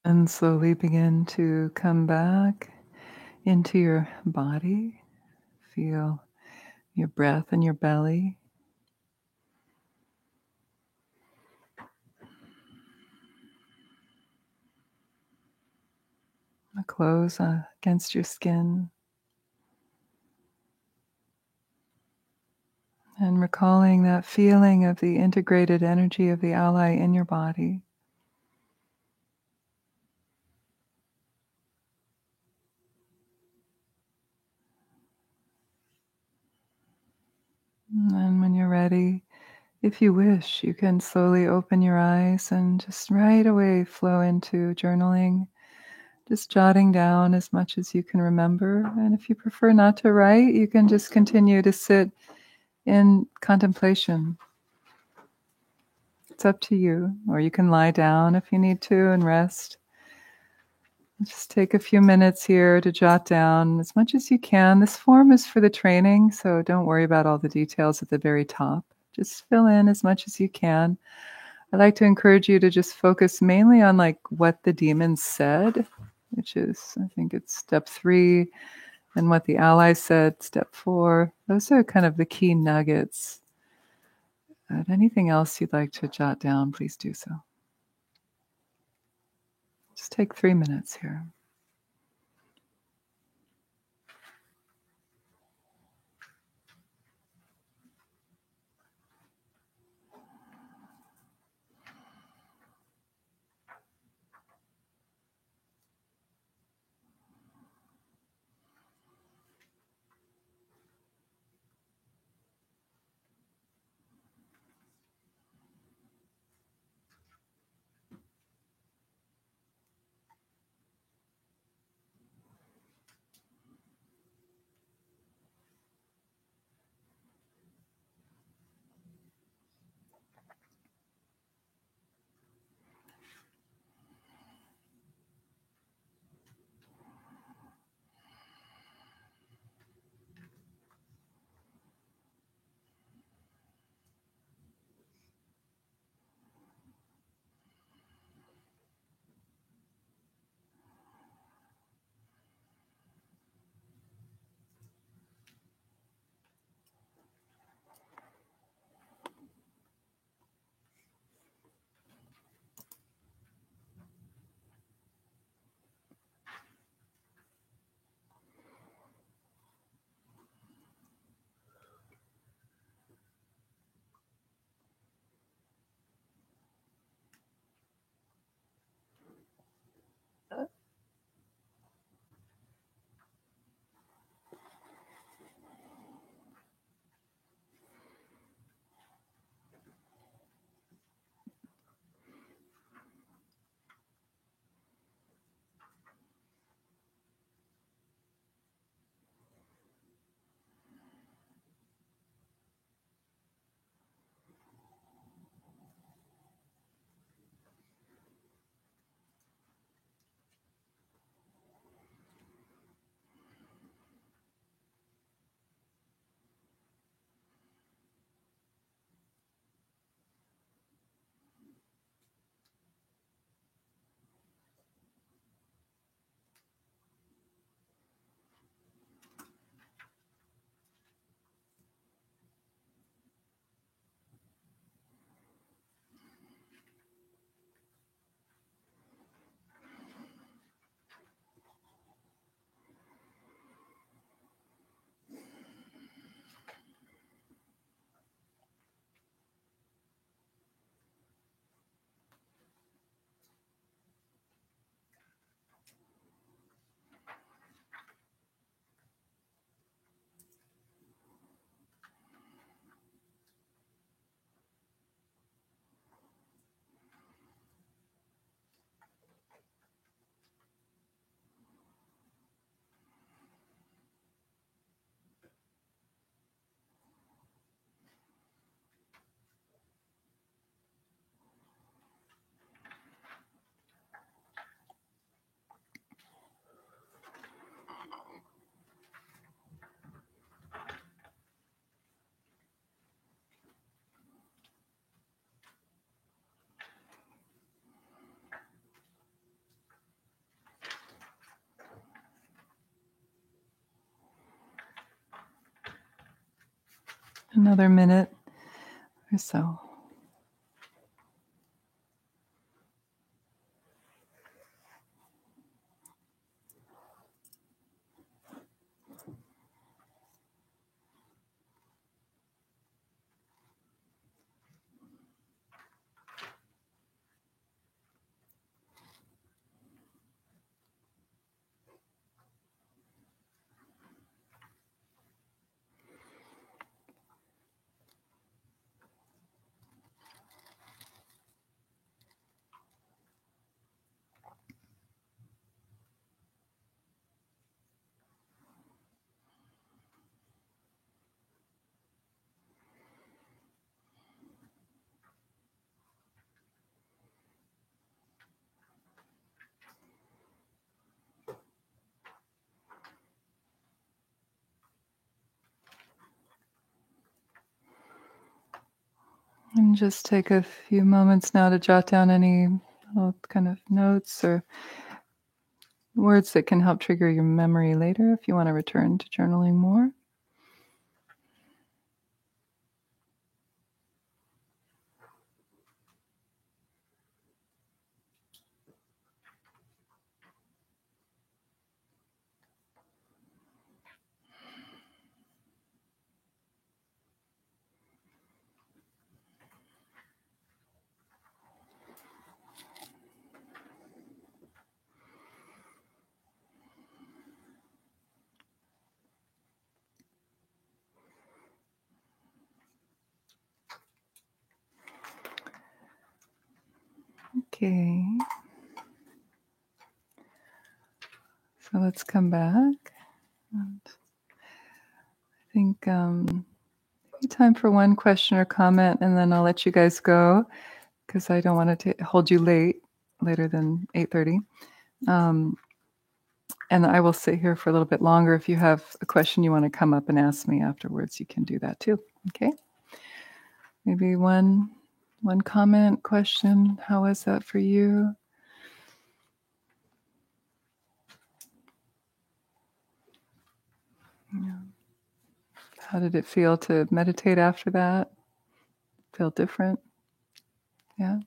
And slowly begin to come back into your body. Feel your breath in your belly. the clothes against your skin. And recalling that feeling of the integrated energy of the ally in your body. And when you're ready, if you wish, you can slowly open your eyes and just right away flow into journaling, just jotting down as much as you can remember. And if you prefer not to write, you can just continue to sit in contemplation. It's up to you. Or you can lie down if you need to and rest. Just take a few minutes here to jot down as much as you can. This form is for the training, so don't worry about all the details at the very top. Just fill in as much as you can. I'd like to encourage you to just focus mainly on like what the demon said, which is, I think it's step 3, and what the ally said, step 4. Those are kind of the key nuggets. Anything else you'd like to jot down, please do so. Just take 3 minutes here. Another minute or so. And just take a few moments now to jot down any kind of notes or words that can help trigger your memory later if you want to return to journaling more. Okay. So let's come back. And I think time for one question or comment, and then I'll let you guys go because I don't want to hold you later than 8:30. And I will sit here for a little bit longer. If you have a question you want to come up and ask me afterwards, you can do that too. Okay? Maybe one comment, question. How was that for you? Yeah. How did it feel to meditate after that? Feel different? Yeah.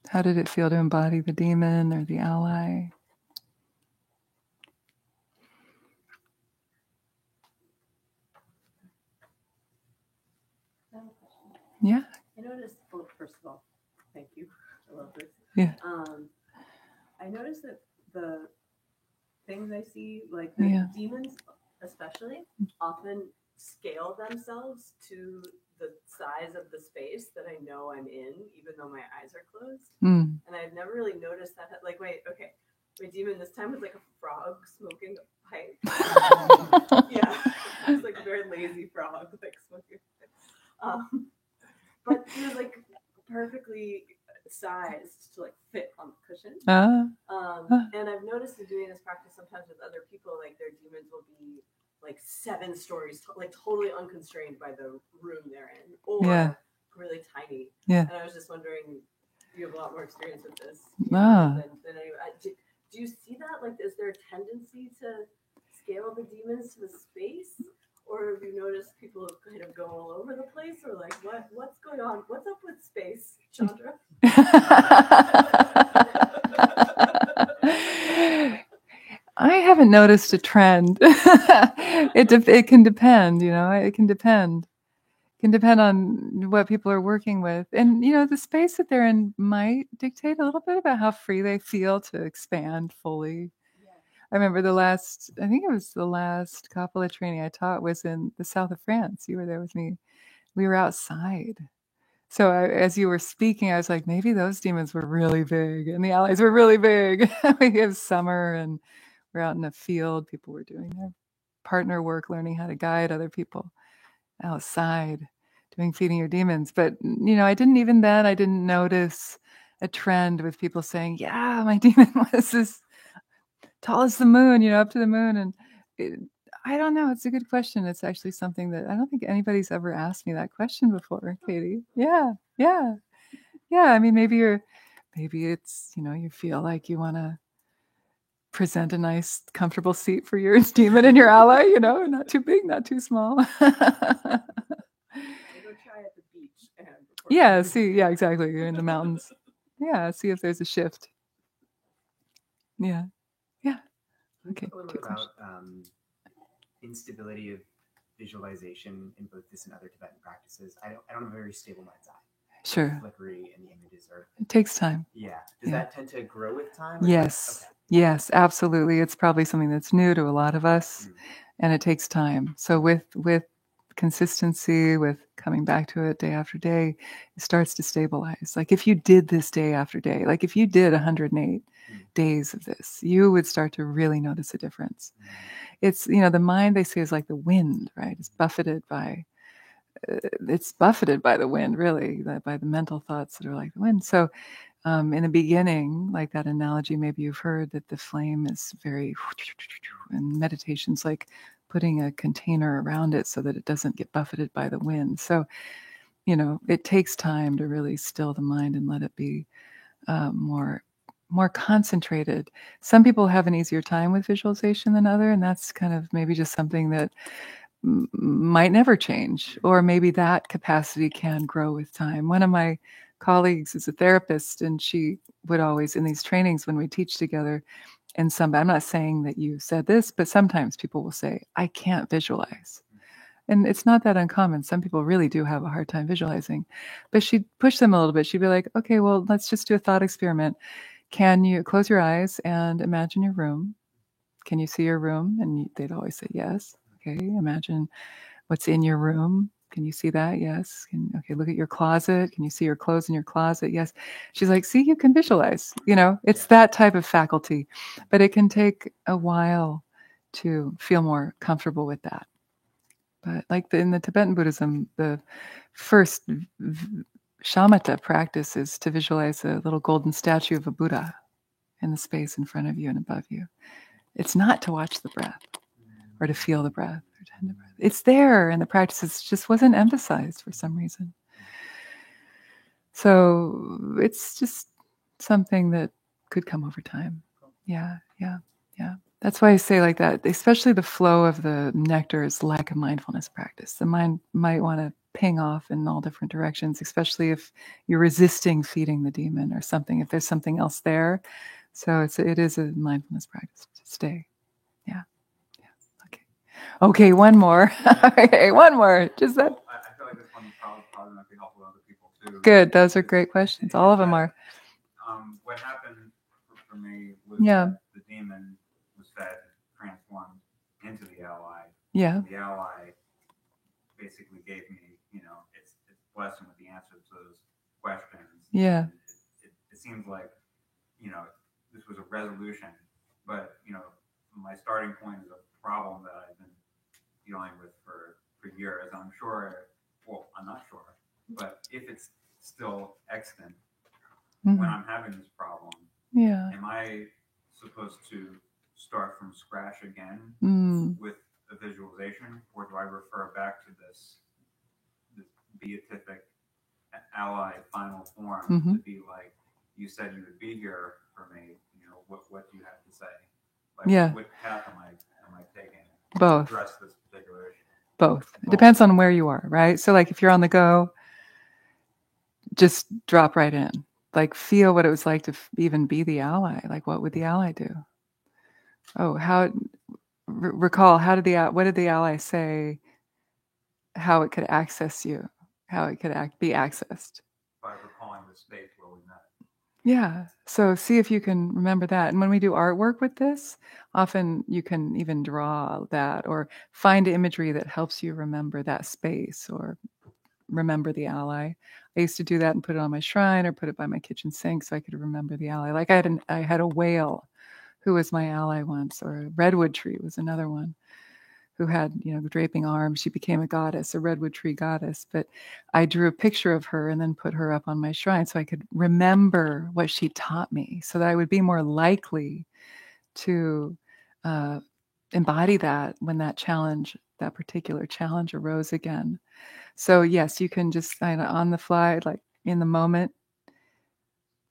How did it feel to embody the demon or the ally? Yeah. I noticed, well, first of all, thank you. I love this. Yeah. I noticed that the things I see, like the demons especially, often scale themselves to the size of the space that I know I'm in, even though my eyes are closed. And I've never really noticed that. Like, my demon this time was like a frog smoking a pipe. Yeah, it's like a very lazy frog, like smoking a pipe. But it was like perfectly sized to like fit on the cushion. And I've noticed in doing this practice sometimes with other people, like their demons will be like 7 stories, like totally unconstrained by the room they're in, or really tiny. Yeah. And I was just wondering, you have a lot more experience with this than anyone. Do you see that? Like, is there a tendency to scale the demons to the space? Or have you noticed people kind of go all over the place? Or like, what's going on? What's up with space, Chandra? I haven't noticed a trend. It can depend, it can depend. It can depend on what people are working with. And, the space that they're in might dictate a little bit about how free they feel to expand fully. I remember the last Kapala training I taught was in the south of France. You were there with me. We were outside. So as you were speaking, I was like, maybe those demons were really big and the allies were really big. We have summer and we're out in a field. People were doing their partner work, learning how to guide other people outside, doing feeding your demons. But, I didn't notice a trend with people saying, yeah, my demon was this tall as the moon, up to the moon. And I don't know. It's a good question. It's actually something that I don't think anybody's ever asked me that question before, Katie. Yeah. I mean, maybe it's, you feel like you want to present a nice, comfortable seat for your demon and your ally, not too big, not too small. Go try at the beach. Exactly. You're in the mountains. Yeah, see if there's a shift. Yeah. Okay. A little bit about instability of visualization in both this and other Tibetan practices. I don't have a very stable mind's eye. Sure. Flickery and the images are. It takes time. Yeah. Does that tend to grow with time? Yes. Okay. Yes, absolutely. It's probably something that's new to a lot of us, and it takes time. So with consistency, with coming back to it day after day, it starts to stabilize. Like if you did this day after day, like if you did 108 days of this, you would start to really notice a difference. It's, the mind, they say, is like the wind, right? It's buffeted by the wind, really, by the mental thoughts that are like the wind. So in the beginning, like that analogy maybe you've heard, that the flame is very, and meditation's like putting a container around it so that it doesn't get buffeted by the wind. So, it takes time to really still the mind and let it be more concentrated. Some people have an easier time with visualization than other, and that's kind of maybe just something that might never change, or maybe that capacity can grow with time. One of my colleagues is a therapist, and she would always, in these trainings when we teach together, and I'm not saying that you said this, but sometimes people will say, I can't visualize. And it's not that uncommon. Some people really do have a hard time visualizing. But she'd push them a little bit. She'd be like, okay, well, let's just do a thought experiment. Can you close your eyes and imagine your room? Can you see your room? And they'd always say yes. Okay, imagine what's in your room. Can you see that? Yes. Okay, look at your closet. Can you see your clothes in your closet? Yes. She's like, see, you can visualize. It's that type of faculty. But it can take a while to feel more comfortable with that. But like in the Tibetan Buddhism, the first shamatha practice is to visualize a little golden statue of a Buddha in the space in front of you and above you. It's not to watch the breath or to feel the breath or to end the breath. It's there, and the practice just wasn't emphasized for some reason. So it's just something that could come over time. Yeah. That's why I say like that, especially the flow of the nectar is like a mindfulness practice. The mind might want to ping off in all different directions, especially if you're resisting feeding the demon or something, if there's something else there. So it is a mindfulness practice to stay. Yeah. Okay, one more. Okay, one more. Just that. I feel like this one probably might be helpful to other people too. Good. Those are great questions. All of them are. What happened for me was the demon was fed, transformed into the ally. Yeah. The ally basically gave me, its blessing with the answer to those questions. Yeah. It seems like, this was a resolution, but, my starting point is a problem that I've been dealing with for years. I'm not sure, but if it's still extant, when I'm having this problem, am I supposed to start from scratch again with a visualization, or do I refer back to this beatific ally final form to be like, you said you would be here for me, what do you have to say? Like, what path am I taking Both. to address this particular issue? Both. It depends on where you are, right? So like if you're on the go, just drop right in. Like feel what it was like to even be the ally. Like what would the ally do? Recall what did the ally say? How it could access you? How it could be accessed? By recalling the state where we met. Yeah. So see if you can remember that. And when we do artwork with this, often you can even draw that or find imagery that helps you remember that space or remember the ally. I used to do that and put it on my shrine or put it by my kitchen sink so I could remember the ally. Like I had a whale who was my ally once, or a redwood tree was another one who had, draping arms. She became a goddess, a redwood tree goddess. But I drew a picture of her and then put her up on my shrine so I could remember what she taught me so that I would be more likely to embody that when that particular challenge arose again. So yes, you can just kind of on the fly, like in the moment,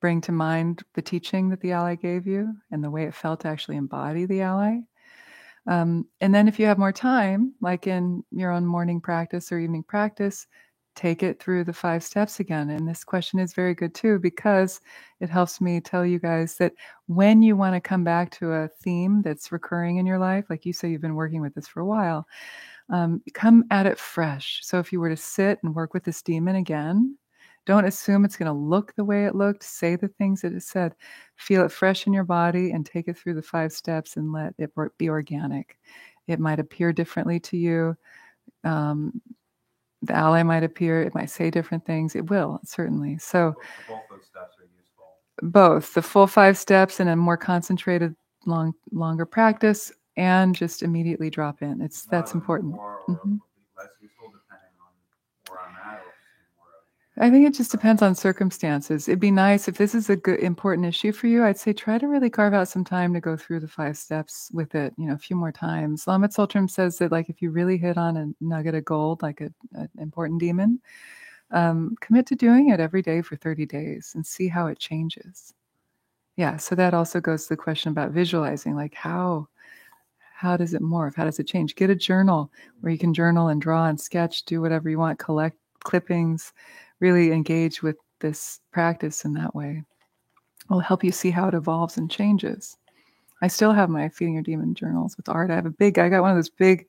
bring to mind the teaching that the ally gave you and the way it felt to actually embody the ally. And then if you have more time, like in your own morning practice or evening practice, take it through the 5 steps again. And this question is very good too, because it helps me tell you guys that when you want to come back to a theme that's recurring in your life, like you say, you've been working with this for a while, come at it fresh. So if you were to sit and work with this demon again, don't assume it's going to look the way it looked. Say the things that it said. Feel it fresh in your body and take it through the 5 steps and let it be organic. It might appear differently to you. The ally might appear. It might say different things. It will, certainly. So both those steps are useful. Both. The full 5 steps and a more concentrated, longer practice, and just immediately drop in. That's important. More or less useful depending on where I'm at. I think it just depends on circumstances. It'd be nice if this is a good, important issue for you. I'd say try to really carve out some time to go through the 5 steps with it, a few more times. Lama Tsultrim says that, like, if you really hit on a nugget of gold, like an important demon, commit to doing it every day for 30 days and see how it changes. Yeah, so that also goes to the question about visualizing, like how does it morph? How does it change? Get a journal where you can journal and draw and sketch, do whatever you want, collect clippings, really engage with this practice in that way. It'll help you see how it evolves and changes. I still have my Feeding Your Demon journals with art. I got one of those big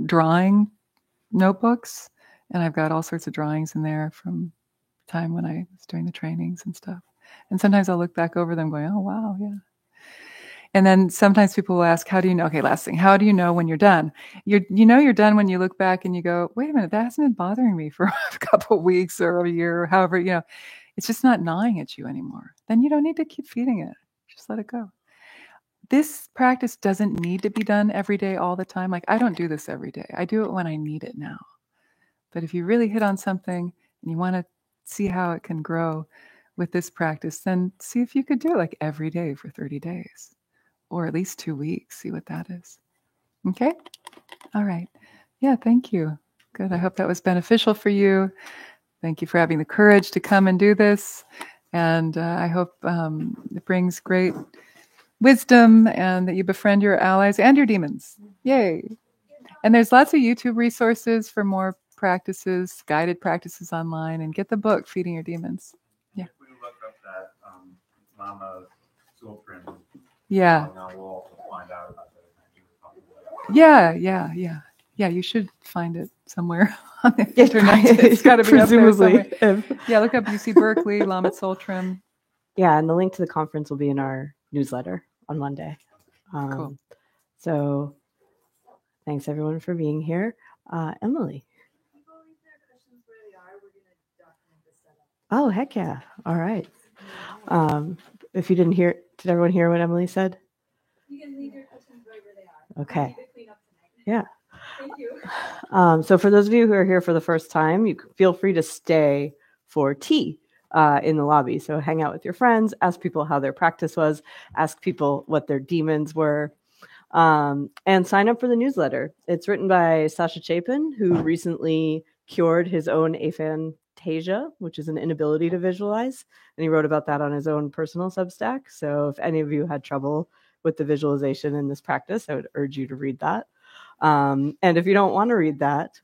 drawing notebooks, and I've got all sorts of drawings in there from the time when I was doing the trainings and stuff. And sometimes I'll look back over them going, oh, wow, yeah. And then sometimes people will ask, how do you know? Okay, last thing. How do you know when you're done? You're done when you look back and you go, wait a minute, that hasn't been bothering me for a couple of weeks or a year or however, it's just not gnawing at you anymore. Then you don't need to keep feeding it. Just let it go. This practice doesn't need to be done every day all the time. Like, I don't do this every day. I do it when I need it now. But if you really hit on something and you want to see how it can grow with this practice, then see if you could do it like every day for 30 days. Or at least 2 weeks, see what that is. Okay? All right. Yeah, thank you. Good. I hope that was beneficial for you. Thank you for having the courage to come and do this. And I hope it brings great wisdom and that you befriend your allies and your demons. Yay. And there's lots of YouTube resources for more practices, guided practices online, and get the book, Feeding Your Demons. Yeah. If we look up that Lama Tsultrim, yeah. We'll find out about that. Yeah, you should find it somewhere on the internet. It's got to be presumably. Up there somewhere. Yeah, look up UC Berkeley, Lama Tsultrim. Yeah, and the link to the conference will be in our newsletter on Monday. Cool. So thanks everyone for being here. Emily. Oh, heck yeah. All right. If you didn't hear, did everyone hear what Emily said? You can leave your questions right where they are. Okay. Yeah. Thank you. So for those of you who are here for the first time, you feel free to stay for tea in the lobby. So hang out with your friends, ask people how their practice was, ask people what their demons were, and sign up for the newsletter. It's written by Sasha Chapin, who recently cured his own aphantasia, which is an inability to visualize. And he wrote about that on his own personal Substack. So if any of you had trouble with the visualization in this practice, I would urge you to read that. And if you don't want to read that,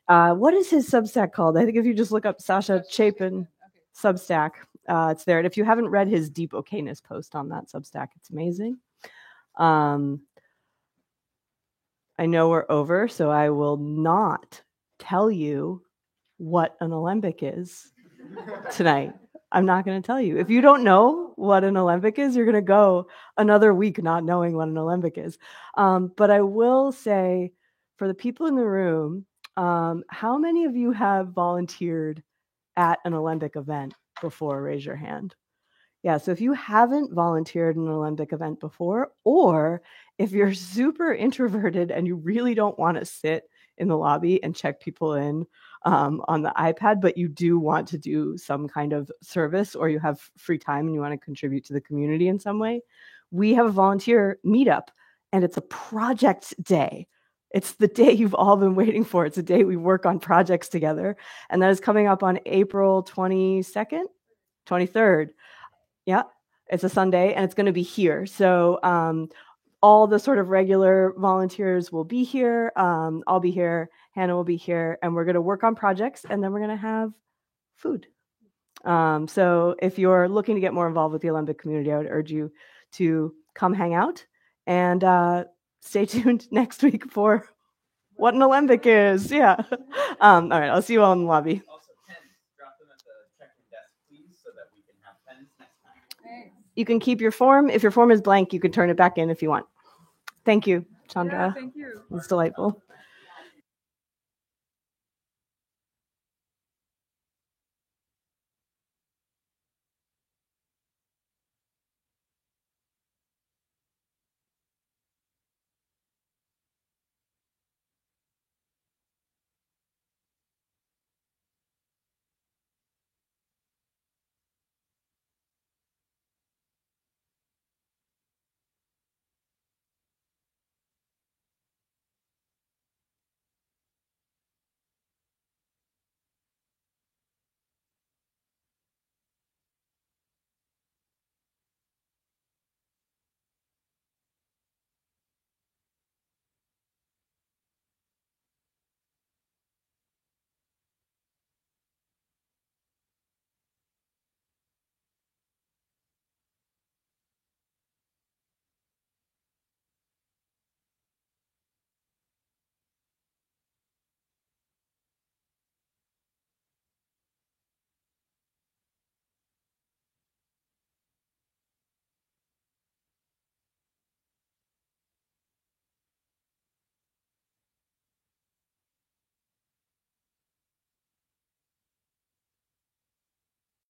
what is his Substack called? I think if you just look up Sasha Chapin Substack, it's there. And if you haven't read his Deep Okayness post on that Substack, it's amazing. I know we're over, so I will not tell you what an alembic is tonight. I'm not going to tell you. If you don't know what an alembic is, you're going to go another week not knowing what an alembic is. But I will say, for the people in the room, how many of you have volunteered at an alembic event before? Raise your hand. Yeah, so if you haven't volunteered in an alembic event before, or if you're super introverted and you really don't want to sit in the lobby and check people in on the iPad, but you do want to do some kind of service, or you have free time and you want to contribute to the community in some way, we have a volunteer meetup, and it's a project day. It's the day you've all been waiting for. It's a day we work on projects together, and that is coming up on April 22nd, 23rd. Yeah, it's a Sunday, and it's going to be here. So all the sort of regular volunteers will be here. I'll be here. Hannah will be here. And we're going to work on projects, and then we're going to have food. So if you're looking to get more involved with the alembic community, I would urge you to come hang out, and stay tuned next week for what an alembic is. Yeah. All right, I'll see you all in the lobby. You can keep your form. If your form is blank, you can turn it back in if you want. Thank you, Chandra. Yeah, thank you. It's delightful.